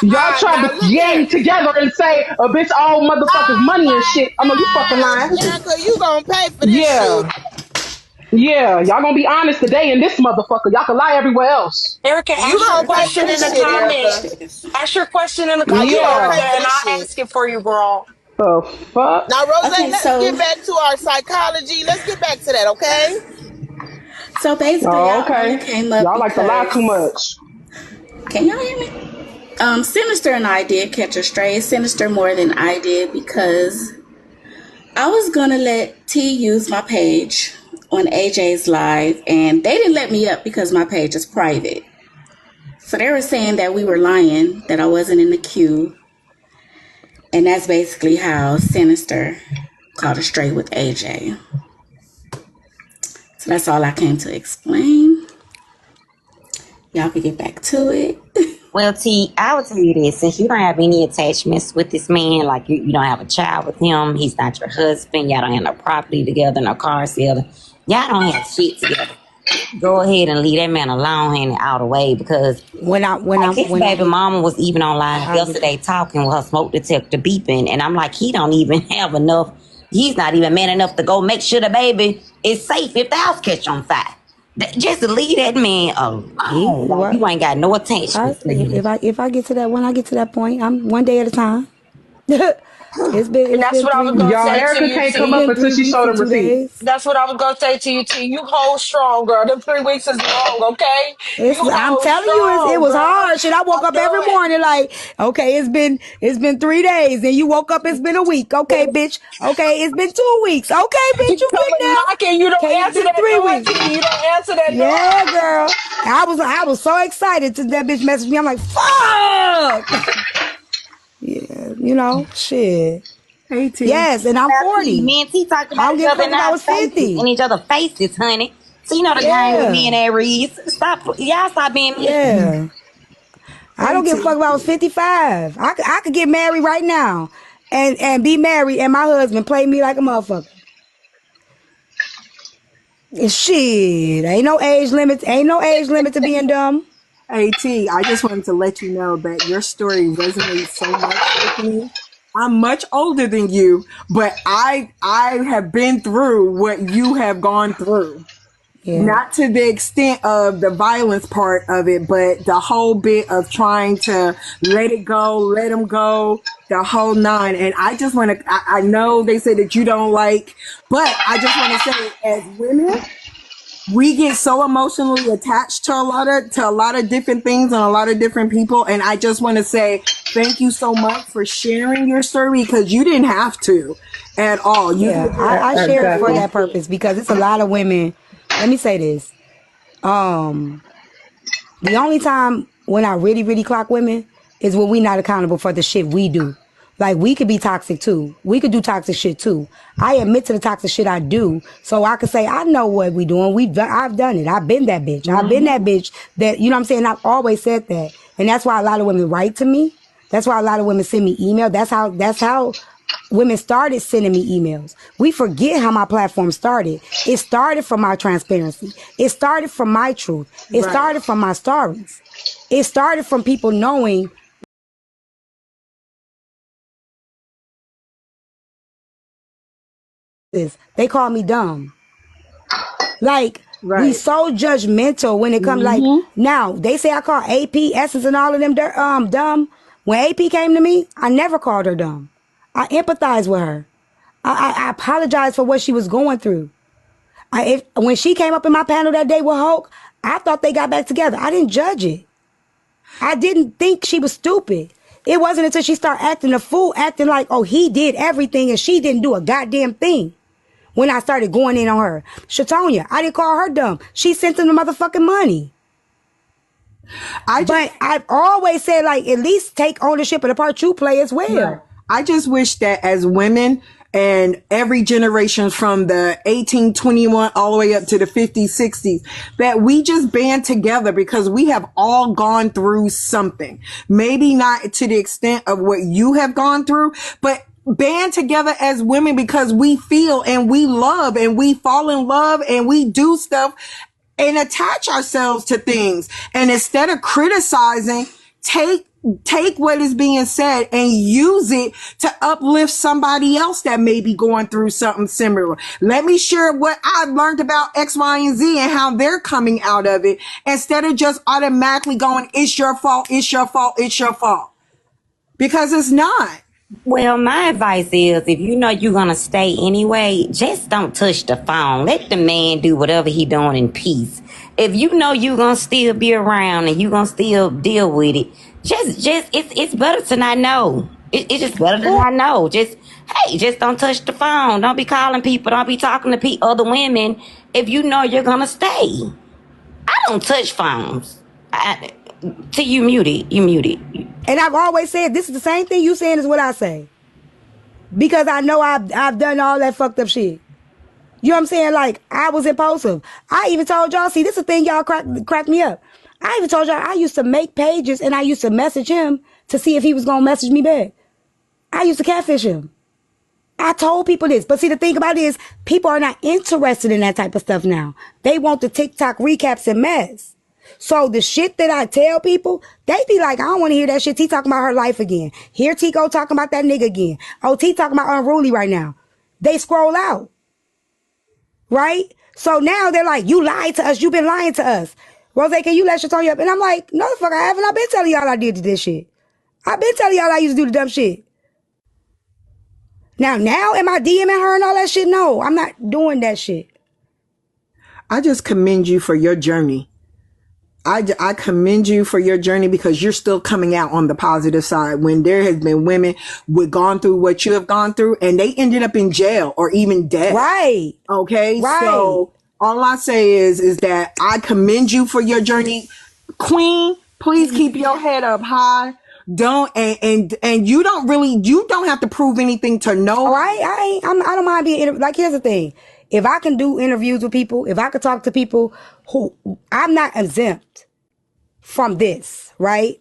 Y'all tried Now to look here. gang together and say a bitch all motherfuckers Oh money and shit. I know you fucking my lying. God, Erica, you gonna pay for this shit. Yeah, yeah. Y'all gonna be honest today in this motherfucker. Y'all can lie everywhere else. Erica, You ask your gonna pay for question in this the shit, Erica. comments. Ask your question in the Now you comments, gonna Erica, pay Yeah. for and this I'll shit. ask it for you, girl. The fuck? Now, Rose, okay, let's get so back to our psychology. Let's get back to that, okay? so basically, Oh, I only okay. came up Y'all like to lie too because much. can y'all hear me? Sinister and I did catch a stray. Sinister more than I did because I was gonna let T use my page on AJ's live, and they didn't let me up because my page is private. So they were saying that we were lying, that I wasn't in the queue, and that's basically how Sinister caught a stray with AJ. So that's all I came to explain. Y'all can get back to it. Well, T, I would tell you this. Since you don't have any attachments with this man, like you don't have a child with him, he's not your husband, y'all don't have no property together, no cars together, y'all don't have shit together. Go ahead and leave that man alone and out of the way because When I when I like his when I baby get mama was even on live I'll get yesterday talking with her smoke detector beeping, and I'm like, he don't even have enough. He's not even man enough to go make sure the baby is safe if the house catch on fire. Just leave that man he alone. Like what you ain't got no attachment to him. if I get to that when I get to that point, I'm one day at a time. And It's that's been what I 3 was gonna weeks. Y'all, say to Erica you, can't come It's T. up been until 3 she weeks showed and them 2 receipts. days. That's what I was gonna say to you, T. You hold strong, girl. Them 3 weeks is long, okay? You I'm hold telling you, it strong, was girl. hard. Shit, I woke I up every know it. morning like, okay, it's been 3 days. And you woke up, it's been a week. Okay, bitch. Okay, it's been 2 weeks. Okay, bitch, You you come getting and there. knocking, you don't Okay, it's answer been that 3 door, weeks. T. You don't answer that Yeah, door. girl. I was so excited to that bitch message me. I'm like, fuck. Yeah, shit. Hey T. Yes, and I'm Now, T, 40. me and T talked I about don't each give a other fuck in if I our was faces, 50. in each other faces, honey. So you know the game with me and Yeah. Aries. Y'all stop being messy. Yeah. I Hey don't give a T. fuck if I was 55. I could get married right now and be married and my husband play me like a motherfucker. Shit. Ain't no age limit to being dumb. Hey T, I just wanted to let you know that your story resonates so much with me. I'm much older than you, but I have been through what you have gone through. Yeah. Not to the extent of the violence part of it, but the whole bit of trying to let it go, let them go, the whole nine. And I just want to, I know they say that you don't like, but I just want to say as women, we get so emotionally attached to a lot of different things and a lot of different people. And I just want to say thank you so much for sharing your story because you didn't have to at all. You Yeah. could I just share it for Exactly. that purpose because it's a lot of women. Let me say this. Um, The only time when I really, really clock women is when we not accountable for the shit we do. Like we could be toxic too. We could do toxic shit too. I admit to the toxic shit I do, so I could say I know what we doing. I've done it. I've been that bitch. I've been that bitch. That you know what I'm saying. I've always said that, and that's why a lot of women write to me. That's why a lot of women send me email. That's how women started sending me emails. We forget how my platform started. It started from my transparency. It started from my truth. It right. started from my stories. It started from people knowing this. They call me dumb. Like, we Right. so judgmental when it comes, like, now, they say I call AP, Essence, and all of them dumb. When AP came to me, I never called her dumb. I empathize with her. I apologize for what she was going through. When she came up in my panel that day with Hulk, I thought they got back together. I didn't judge it. I didn't think she was stupid. It wasn't until she started acting a fool, acting like, oh, he did everything and she didn't do a goddamn thing. When I started going in on her. Shatonia, I didn't call her dumb. She sent him the motherfucking money. But I've always said, like, at least take ownership of the part you play as Right. well. I just wish that as women and every generation from the 1821 all the way up to the 50s, 60s, that we just band together because we have all gone through something. Maybe not to the extent of what you have gone through, but band together as women because we feel and we love and we fall in love and we do stuff and attach ourselves to things. And instead of criticizing, take what is being said and use it to uplift somebody else that may be going through something similar. Let me share what I've learned about X, Y, and Z and how they're coming out of it instead of just automatically going, it's your fault, it's your fault, it's your fault. Because it's not. Well, my advice is if you know you're gonna stay anyway, just don't touch the phone. Let the man do whatever he doing in peace. If you know you're gonna still be around and you're gonna still deal with it, just it's better to not know. It's just better to not know. Just don't touch the phone. Don't be calling people. Don't be talking to other women if you know you're gonna stay. I don't touch phones. Till you mute it, you mute it. And I've always said, this is the same thing you saying is what I say. Because I know I've done all that fucked up shit. You know what I'm saying? Like, I was impulsive. I even told y'all, see, this is the thing y'all crack me up. I even told y'all I used to make pages and I used to message him to see if he was going to message me back. I used to catfish him. I told people this. But see, the thing about it is, people are not interested in that type of stuff now. They want the TikTok recaps and mess. So the shit that I tell people, they be like, I don't want to hear that shit. T talking about her life again. Here Tico talking about that nigga again. Oh, T talking about Unruly right now. They scroll out. Right? So now they're like, you lied to us. You've been lying to us. Rosé, can you let Shatonya up? And I'm like, no, the fuck I haven't. I've been telling y'all I did this shit. I've been telling y'all I used to do the dumb shit. Now am I DMing her and all that shit? No, I'm not doing that shit. I just commend you for your journey. I commend you for your journey because you're still coming out on the positive side when there has been women who gone through what you have gone through and they ended up in jail or even dead. Right. Okay. Right. So all I say is that I commend you for your journey. Queen, please keep your head up high. Don't and you don't have to prove anything to no. All right. I don't mind being like, here's the thing. If I can do interviews with people, if I could talk to people who I'm not exempt from this, right?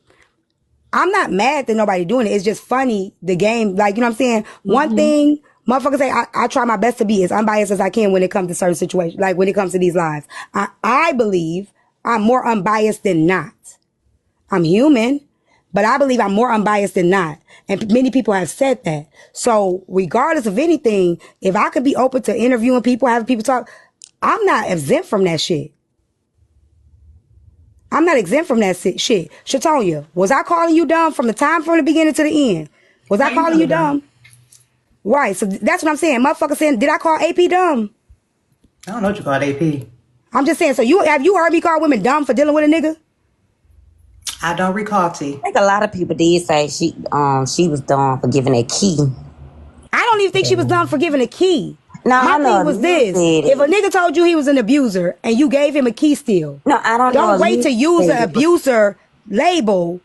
I'm not mad that nobody doing it. It's just funny, the game, like, you know what I'm saying? Mm-hmm. One thing motherfuckers say, I try my best to be as unbiased as I can when it comes to certain situations, like when it comes to these lives. I believe I'm more unbiased than not. I'm human, but I believe I'm more unbiased than not. And many people have said that. So regardless of anything, if I could be open to interviewing people, having people talk, I'm not exempt from that shit. I'm not exempt from that shit. Shatonia, was I calling you dumb from the beginning to the end? Was I calling you dumb? Right, so that's what I'm saying. Motherfucker saying, did I call AP dumb? I don't know what you called AP. I'm just saying, so have you heard me call women dumb for dealing with a nigga? I don't recall, T. I think a lot of people did say she was dumb for giving a key. I don't even think she was dumb for giving a key. No, my thing was this: if a nigga told you he was an abuser and you gave him a key still, no, I don't. Don't wait to use an abuser label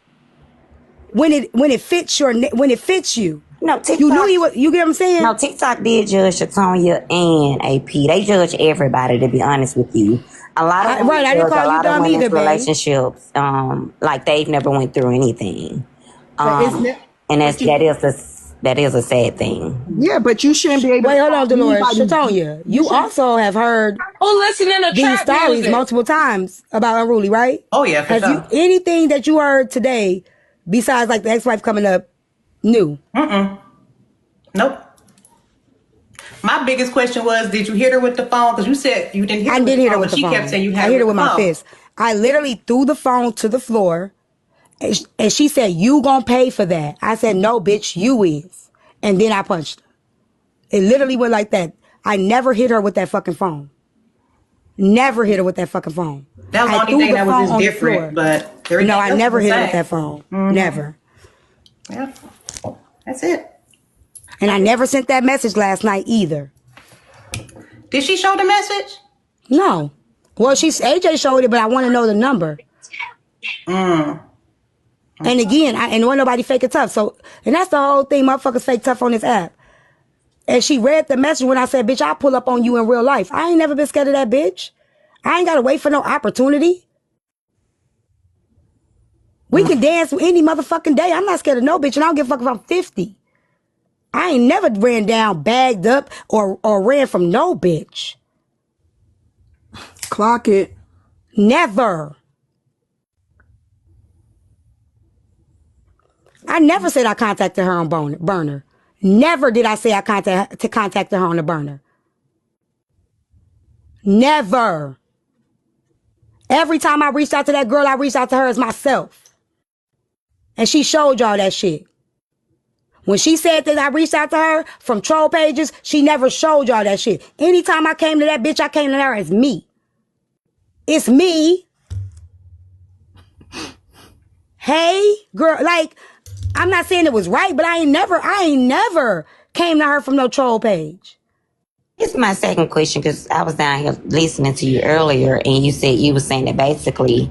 when it fits you. No, TikTok, you knew he was. You get what I'm saying? No, TikTok did judge Shatonia and AP. They judge everybody. To be honest with you, a lot of I didn't call you dumb either, relationships, like they've never went through anything, and that is a sad thing. Yeah, but you shouldn't be able. Wait, hold on, Dolores. Shatonia, you also have heard these stories multiple times about Unruly, right? Oh yeah, for sure. Anything that you heard today besides like the ex-wife coming up new? Nope. My biggest question was, did you hit her with the phone? Because you said you didn't hit her with the phone. I did hit her with the phone. She kept saying you had I hit her with my fist. I literally threw the phone to the floor. And she said, you gonna pay for that. I said, no, bitch, you is. And then I punched her. It literally went like that. I never hit her with that fucking phone. Never hit her with that fucking phone. That was the only thing that was just different. But no, I never hit her with that phone. Never. Yeah, that's it. And I never sent that message last night either. Did she show the message? No. Well, AJ showed it, but I want to know the number. And again, and wasn't nobody fake it tough. So, and that's the whole thing, motherfuckers fake tough on this app. And she read the message when I said, bitch, I'll pull up on you in real life. I ain't never been scared of that bitch. I ain't got to wait for no opportunity. We can dance any motherfucking day. I'm not scared of no bitch, and I don't give a fuck if I'm 50. I ain't never ran down, bagged up, or ran from no bitch. Clock it. Never. I never said I contacted her on burner. Never did I say I contacted her on the burner. Never. Every time I reached out to that girl, I reached out to her as myself. And she showed y'all that shit. When she said that I reached out to her from troll pages, she never showed y'all that shit. Anytime I came to that bitch, I came to her as me. It's me. Hey, girl, like, I'm not saying it was right, but I ain't never came to her from no troll page. It's my second question, because I was down here listening to you earlier, and you were saying that basically,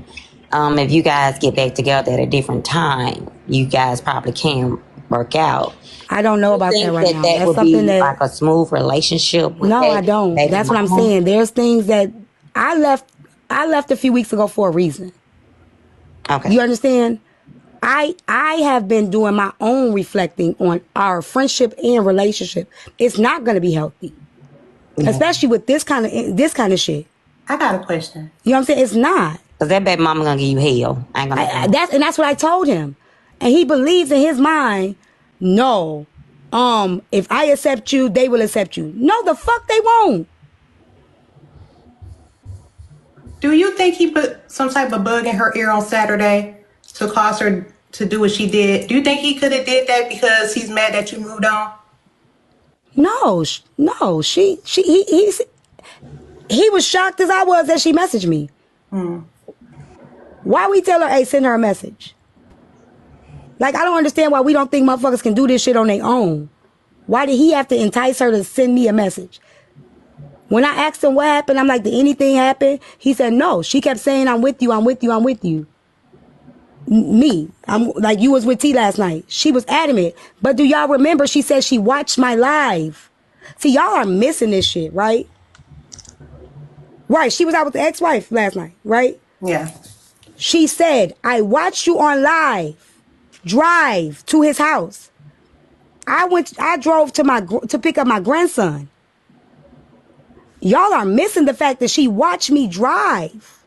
if you guys get back together at a different time, you guys probably can work out. I don't know about that right now. That would be like a smooth relationship? No, I don't. That's what I'm saying. There's things that I left a few weeks ago for a reason. Okay. You understand? I have been doing my own reflecting on our friendship and relationship. It's not going to be healthy. Yeah. Especially with this kind of shit. I got a question. You know what I'm saying? It's not. Because that baby mama going to give you hell. That's what I told him. And he believes in his mind, no, if I accept you, they will accept you. No, the fuck they won't. Do you think he put some type of bug in her ear on Saturday to cause her to do what she did? Do you think he could have did that because he's mad that you moved on? No, he was shocked as I was that she messaged me. Why we tell her, hey, send her a message? Like, I don't understand why we don't think motherfuckers can do this shit on their own. Why did he have to entice her to send me a message? When I asked him what happened, I'm like, did anything happen? He said, no. She kept saying, I'm with you, I'm with you, I'm with you. Me. I'm like, you was with T last night. She was adamant. But do y'all remember she said she watched my live? See, y'all are missing this shit, right? Right, she was out with the ex-wife last night, right? Yeah. She said, I watched you on live. Drive to his house. I drove to pick up my grandson. Y'all are missing the fact that she watched me drive.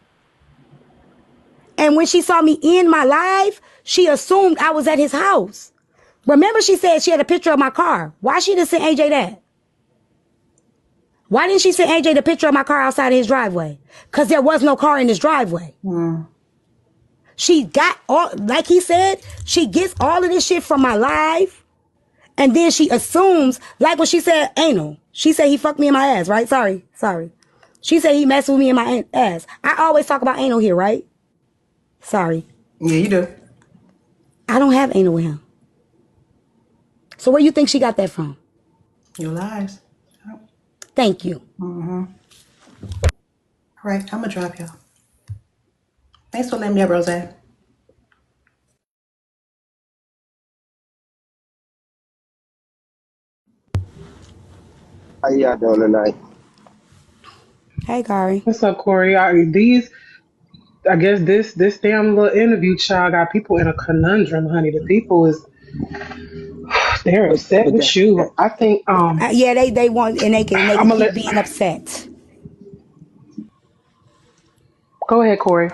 And when she saw me in my live, she assumed I was at his house. Remember she said she had a picture of my car. Why she didn't send AJ that? Why didn't she send AJ the picture of my car outside of his driveway? Because there was no car in his driveway. She got all, like he said, she gets all of this shit from my live. And then she assumes, like when she said anal. She said he fucked me in my ass, right? Sorry. She said he messed with me in my ass. I always talk about anal here, right? Sorry. Yeah, you do. I don't have anal with him. So where you think she got that from? Your lies. Thank you. All right, I'm gonna drop y'all. Thanks for letting me up, Rosè. How y'all doing tonight? Hey, Kari. What's up, Corey? I guess this damn little interview child got people in a conundrum, honey. The people they're upset But with you. I think Yeah, they want, and they I'm can gonna keep let being upset. go ahead, Corey.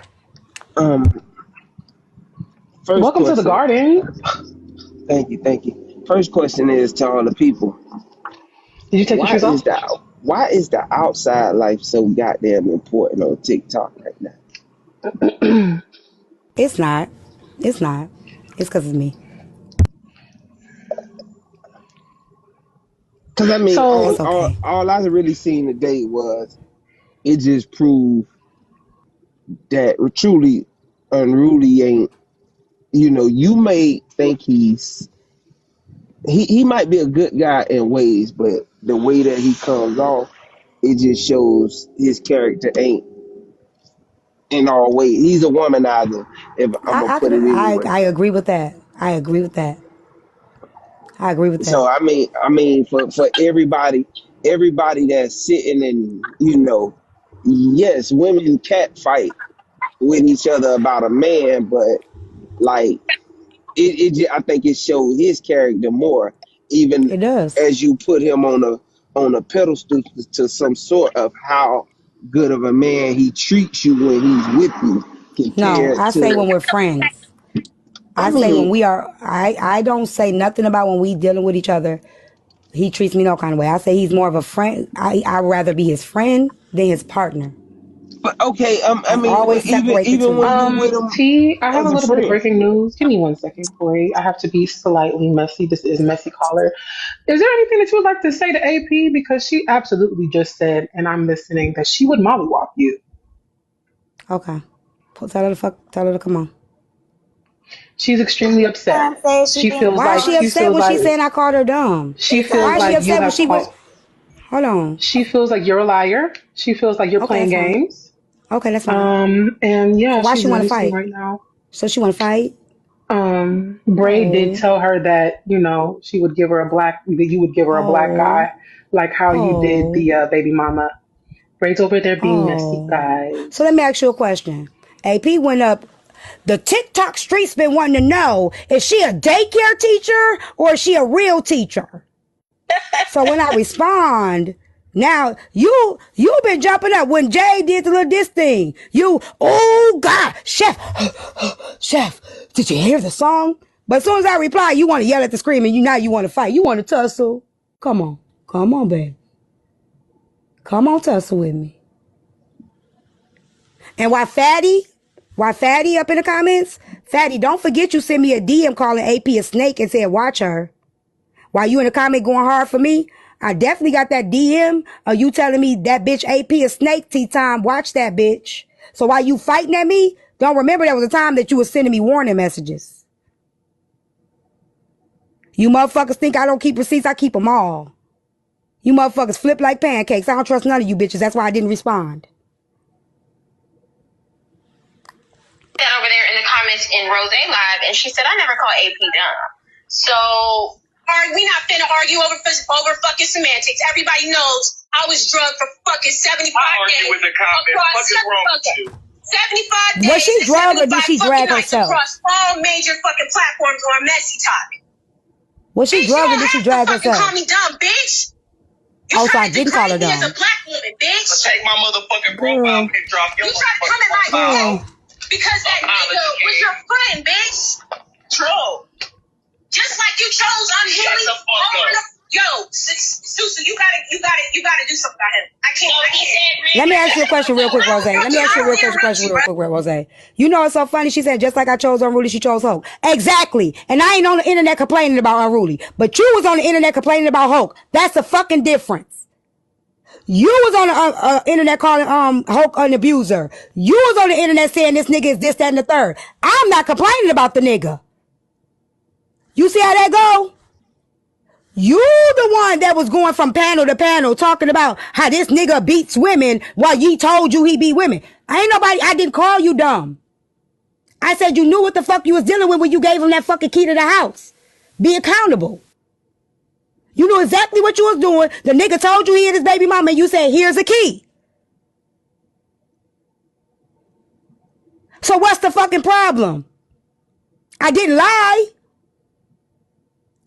um, first Welcome to the question. garden. Thank you. First question is to all the people. Did you take your Why shoes is off? the outside life so goddamn important on TikTok right now? It's not. It's not. It's because of me. Because I mean, It's So okay. all I really seen today was it just proved that truly unruly ain't. You know, you may think he might be a good guy in ways, but the way that he comes off, it just shows his character ain't in all ways. He's a womanizer, if I'm gonna put it anyway. I agree with that. I agree with that. I agree with So that. I mean, for everybody that's sitting and yes, women cat fight with each other about a man, but like I think it shows his character more, even It does. as you put him on a pedestal to some sort of how good of a man he treats you when he's with you No, compared I say when to. we're friends. I I say when mean, we are, I don't say nothing about when we dealing with each other. He treats me no kind of way. I say he's more of a friend. I'd rather be his friend than his partner. but okay, I I mean, always separate the even two. when you with him T, I have a as a little bit of friend. breaking news. Give me one second, Corey. I have to be slightly messy. This is messy caller. Is there anything that you would like to say to AP? Because she absolutely just said, and I'm listening, that she would mollywop you. Okay. Tell her to come on. She's extremely upset. Said she been Why is she She upset feels when she like saying I called her dumb? Why is she you upset when have she went? called. Hold on. She feels like you're a liar. She feels like you're Okay, playing that's fine. games. Okay, that's fine. And So yeah, why she's she want to menacing fight? right now. So she want to fight? Bray did Oh, tell her that, she would give her that you would give her a black oh, guy, like how you did oh, the baby mama. Bray's over there being messy, oh. So let guys. me ask you a question. AP went up. The TikTok streets been wanting to know, is she a daycare teacher or is she a real teacher? So when I respond, now you been jumping up when Jay did the little diss thing. Oh God, chef, chef, did you hear the song? But as soon as I reply, you want to yell at the screen and you want to fight. You want to tussle. Come on, baby. Come on, tussle with me. And why Fatty up in the comments? Fatty, don't forget you sent me a DM calling AP a snake and said watch her. While you in the comment going hard for me, I definitely got that DM of you telling me that bitch AP is snake. TeaTyme, watch that bitch. So while you fighting at me, don't remember there was a time that you was sending me warning messages. You motherfuckers think I don't keep receipts. I keep them all. You motherfuckers flip like pancakes. I don't trust none of you bitches. That's why I didn't respond. Over there in the comments in Rosè Live, and she said, I never call AP dumb. So, we not finna argue over fucking semantics. Everybody knows I was drugged for fucking 75 days. With the comments. What's wrong with you? 75 days. Was she drugged or did she drag herself? Across all major fucking platforms on Messy Talk. Was she drugged or did she drag herself? Call me dumb, bitch. Oh, so I didn't call her dumb. As a black woman, bitch. Take my motherfucking profile picture off your. You try to come at my phone because that nigga was your friend, bitch. Troll. Just like you chose unhinged. Yo, Susu, you gotta do something about him. I can't. Let me ask you a question real quick, Rosè. Rosè. You know it's so funny. She said just like I chose Unruly, she chose Hulk. Exactly. And I ain't on the internet complaining about Unruly, but you was on the internet complaining about Hulk. That's the fucking difference. You was on the internet calling Hulk an abuser. You was on the internet saying this nigga is this, that, and the third. I'm not complaining about the nigga. You see how that go? You the one that was going from panel to panel talking about how this nigga beats women while ye told you he beat women. I didn't call you dumb. I said you knew what the fuck you was dealing with when you gave him that fucking key to the house. Be accountable. You knew exactly what you was doing. The nigga told you he had his baby mama and you said, here's a key. So what's the fucking problem? I didn't lie.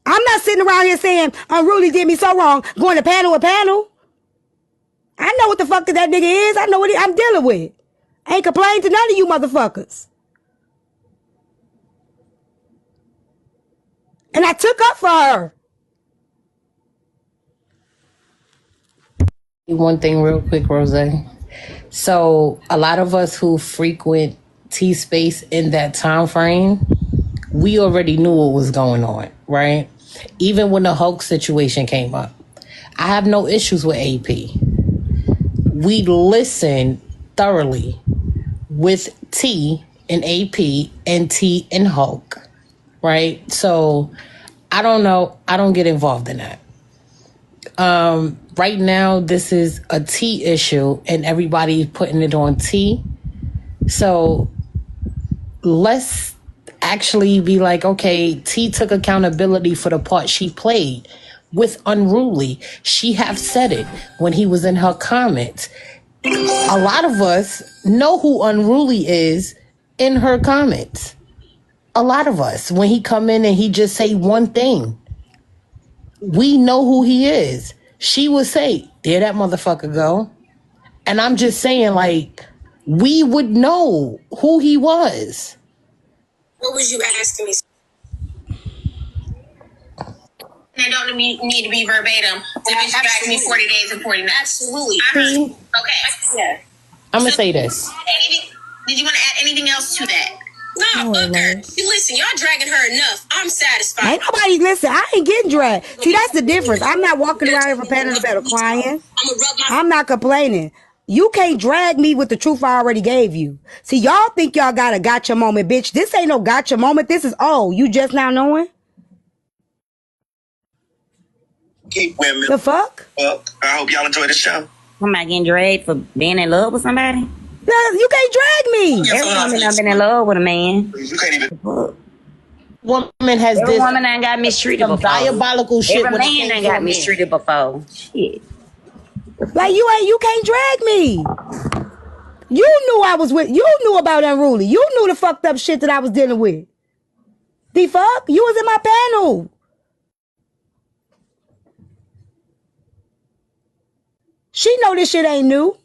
I'm not sitting around here saying Unruly did me so wrong, going to panel with panel. I know what the fuck that nigga is. I know what I'm dealing with. I ain't complaining to none of you motherfuckers. And I took up for her. One thing real quick, Rosè. So a lot of us who frequent T-Space in that time frame, we already knew what was going on, right? Even when the Hulk situation came up. I have no issues with AP. We listened thoroughly with T and AP and T and Hulk, right? So I don't know. I don't get involved in that. Right now, this is a T issue and everybody's putting it on T. So let's actually be like, okay, T took accountability for the part she played with Unruly. She have said it when he was in her comments. A lot of us know who Unruly is in her comments. A lot of us, when he come in and he just say one thing, we know who he is. She would say, there that motherfucker go. And I'm just saying, like, we would know who he was. What was you asking me? I don't need to be verbatim. You asked me 40 days and 40 nights. Absolutely. Okay. Yeah. I'm going to say this. Did you want to add anything else to that? No, fuck her. Listen, y'all dragging her enough. I'm satisfied. Ain't nobody listen. I ain't getting dragged. See, that's the difference. I'm not walking around here from panel to panel crying. I'm not complaining. You can't drag me with the truth I already gave you. See, y'all think y'all got a gotcha moment, bitch. This ain't no gotcha moment. This is, you just now knowing? Keep women. The fuck? I hope y'all enjoy the show. Am I getting dragged for being in love with somebody? No, you can't drag me. Every woman I've been in love with a man. You can't even. Woman has Every this. woman done got mistreated before. Diabolical shit. Every man done got mistreated before. Shit. Like you can't drag me. You knew I was with. You knew about Unruly. You knew the fucked up shit that I was dealing with. The fuck? You was in my panel. She know this shit ain't new.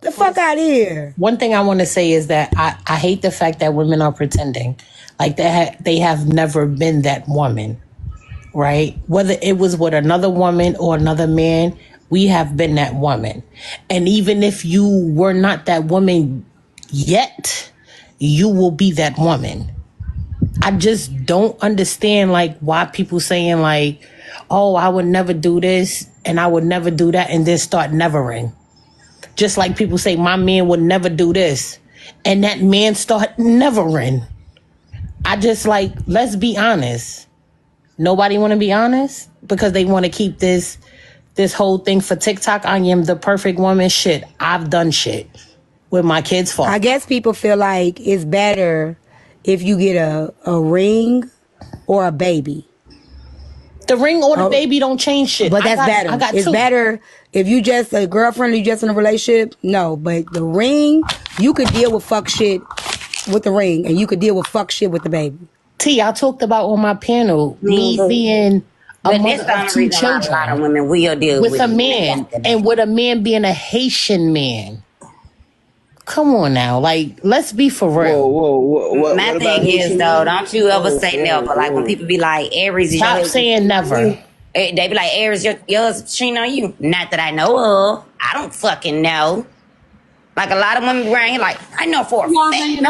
The fuck out of here. One thing I want to say is that I hate the fact that women are pretending like they have never been that woman, right? Whether it was with another woman or another man, we have been that woman. And even if you were not that woman yet, you will be that woman. I just don't understand like why people saying like, oh, I would never do this and I would never do that, and then start nevering. Just like people say my man would never do this and that man start nevering. I just like, let's be honest. Nobody want to be honest because they want to keep this whole thing for TikTok. I am the perfect woman. Shit, I've done shit with my kids' fault. I guess people feel like it's better if you get a ring or a baby. The ring or the baby don't change shit. But that's better. It's two. better if you just a girlfriend or you just in a relationship. No, but the ring, you could deal with fuck shit with the ring, and you could deal with fuck shit with the baby. T, I talked about on my panel me being a mother of two children. A lot of women will deal with a man, and with a man being a Haitian man. Come on now, like let's be for real. Whoa. My thing is though, don't you ever say never. Like when people be like, Aries, stop saying never. They be like, Aries, yours cheating on you. Not that I know of. I don't fucking know. Like a lot of women around here, like I know for a fact I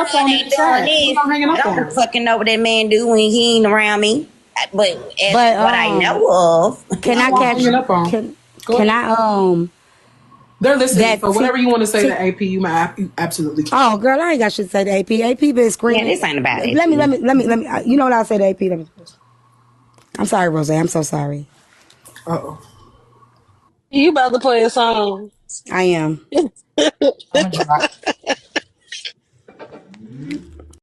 don't fucking know what that man do when he ain't around me. But what I know of, can I they're listening, so whatever you want to say to AP, you absolutely can. Oh, girl, I ain't got shit to say to AP. AP been screaming. Yeah, this ain't about AP. Let me. You know what I'll say to AP? I'm sorry, Rosé. I'm so sorry. Uh-oh. You about to play a song. I am. I'm gonna drop.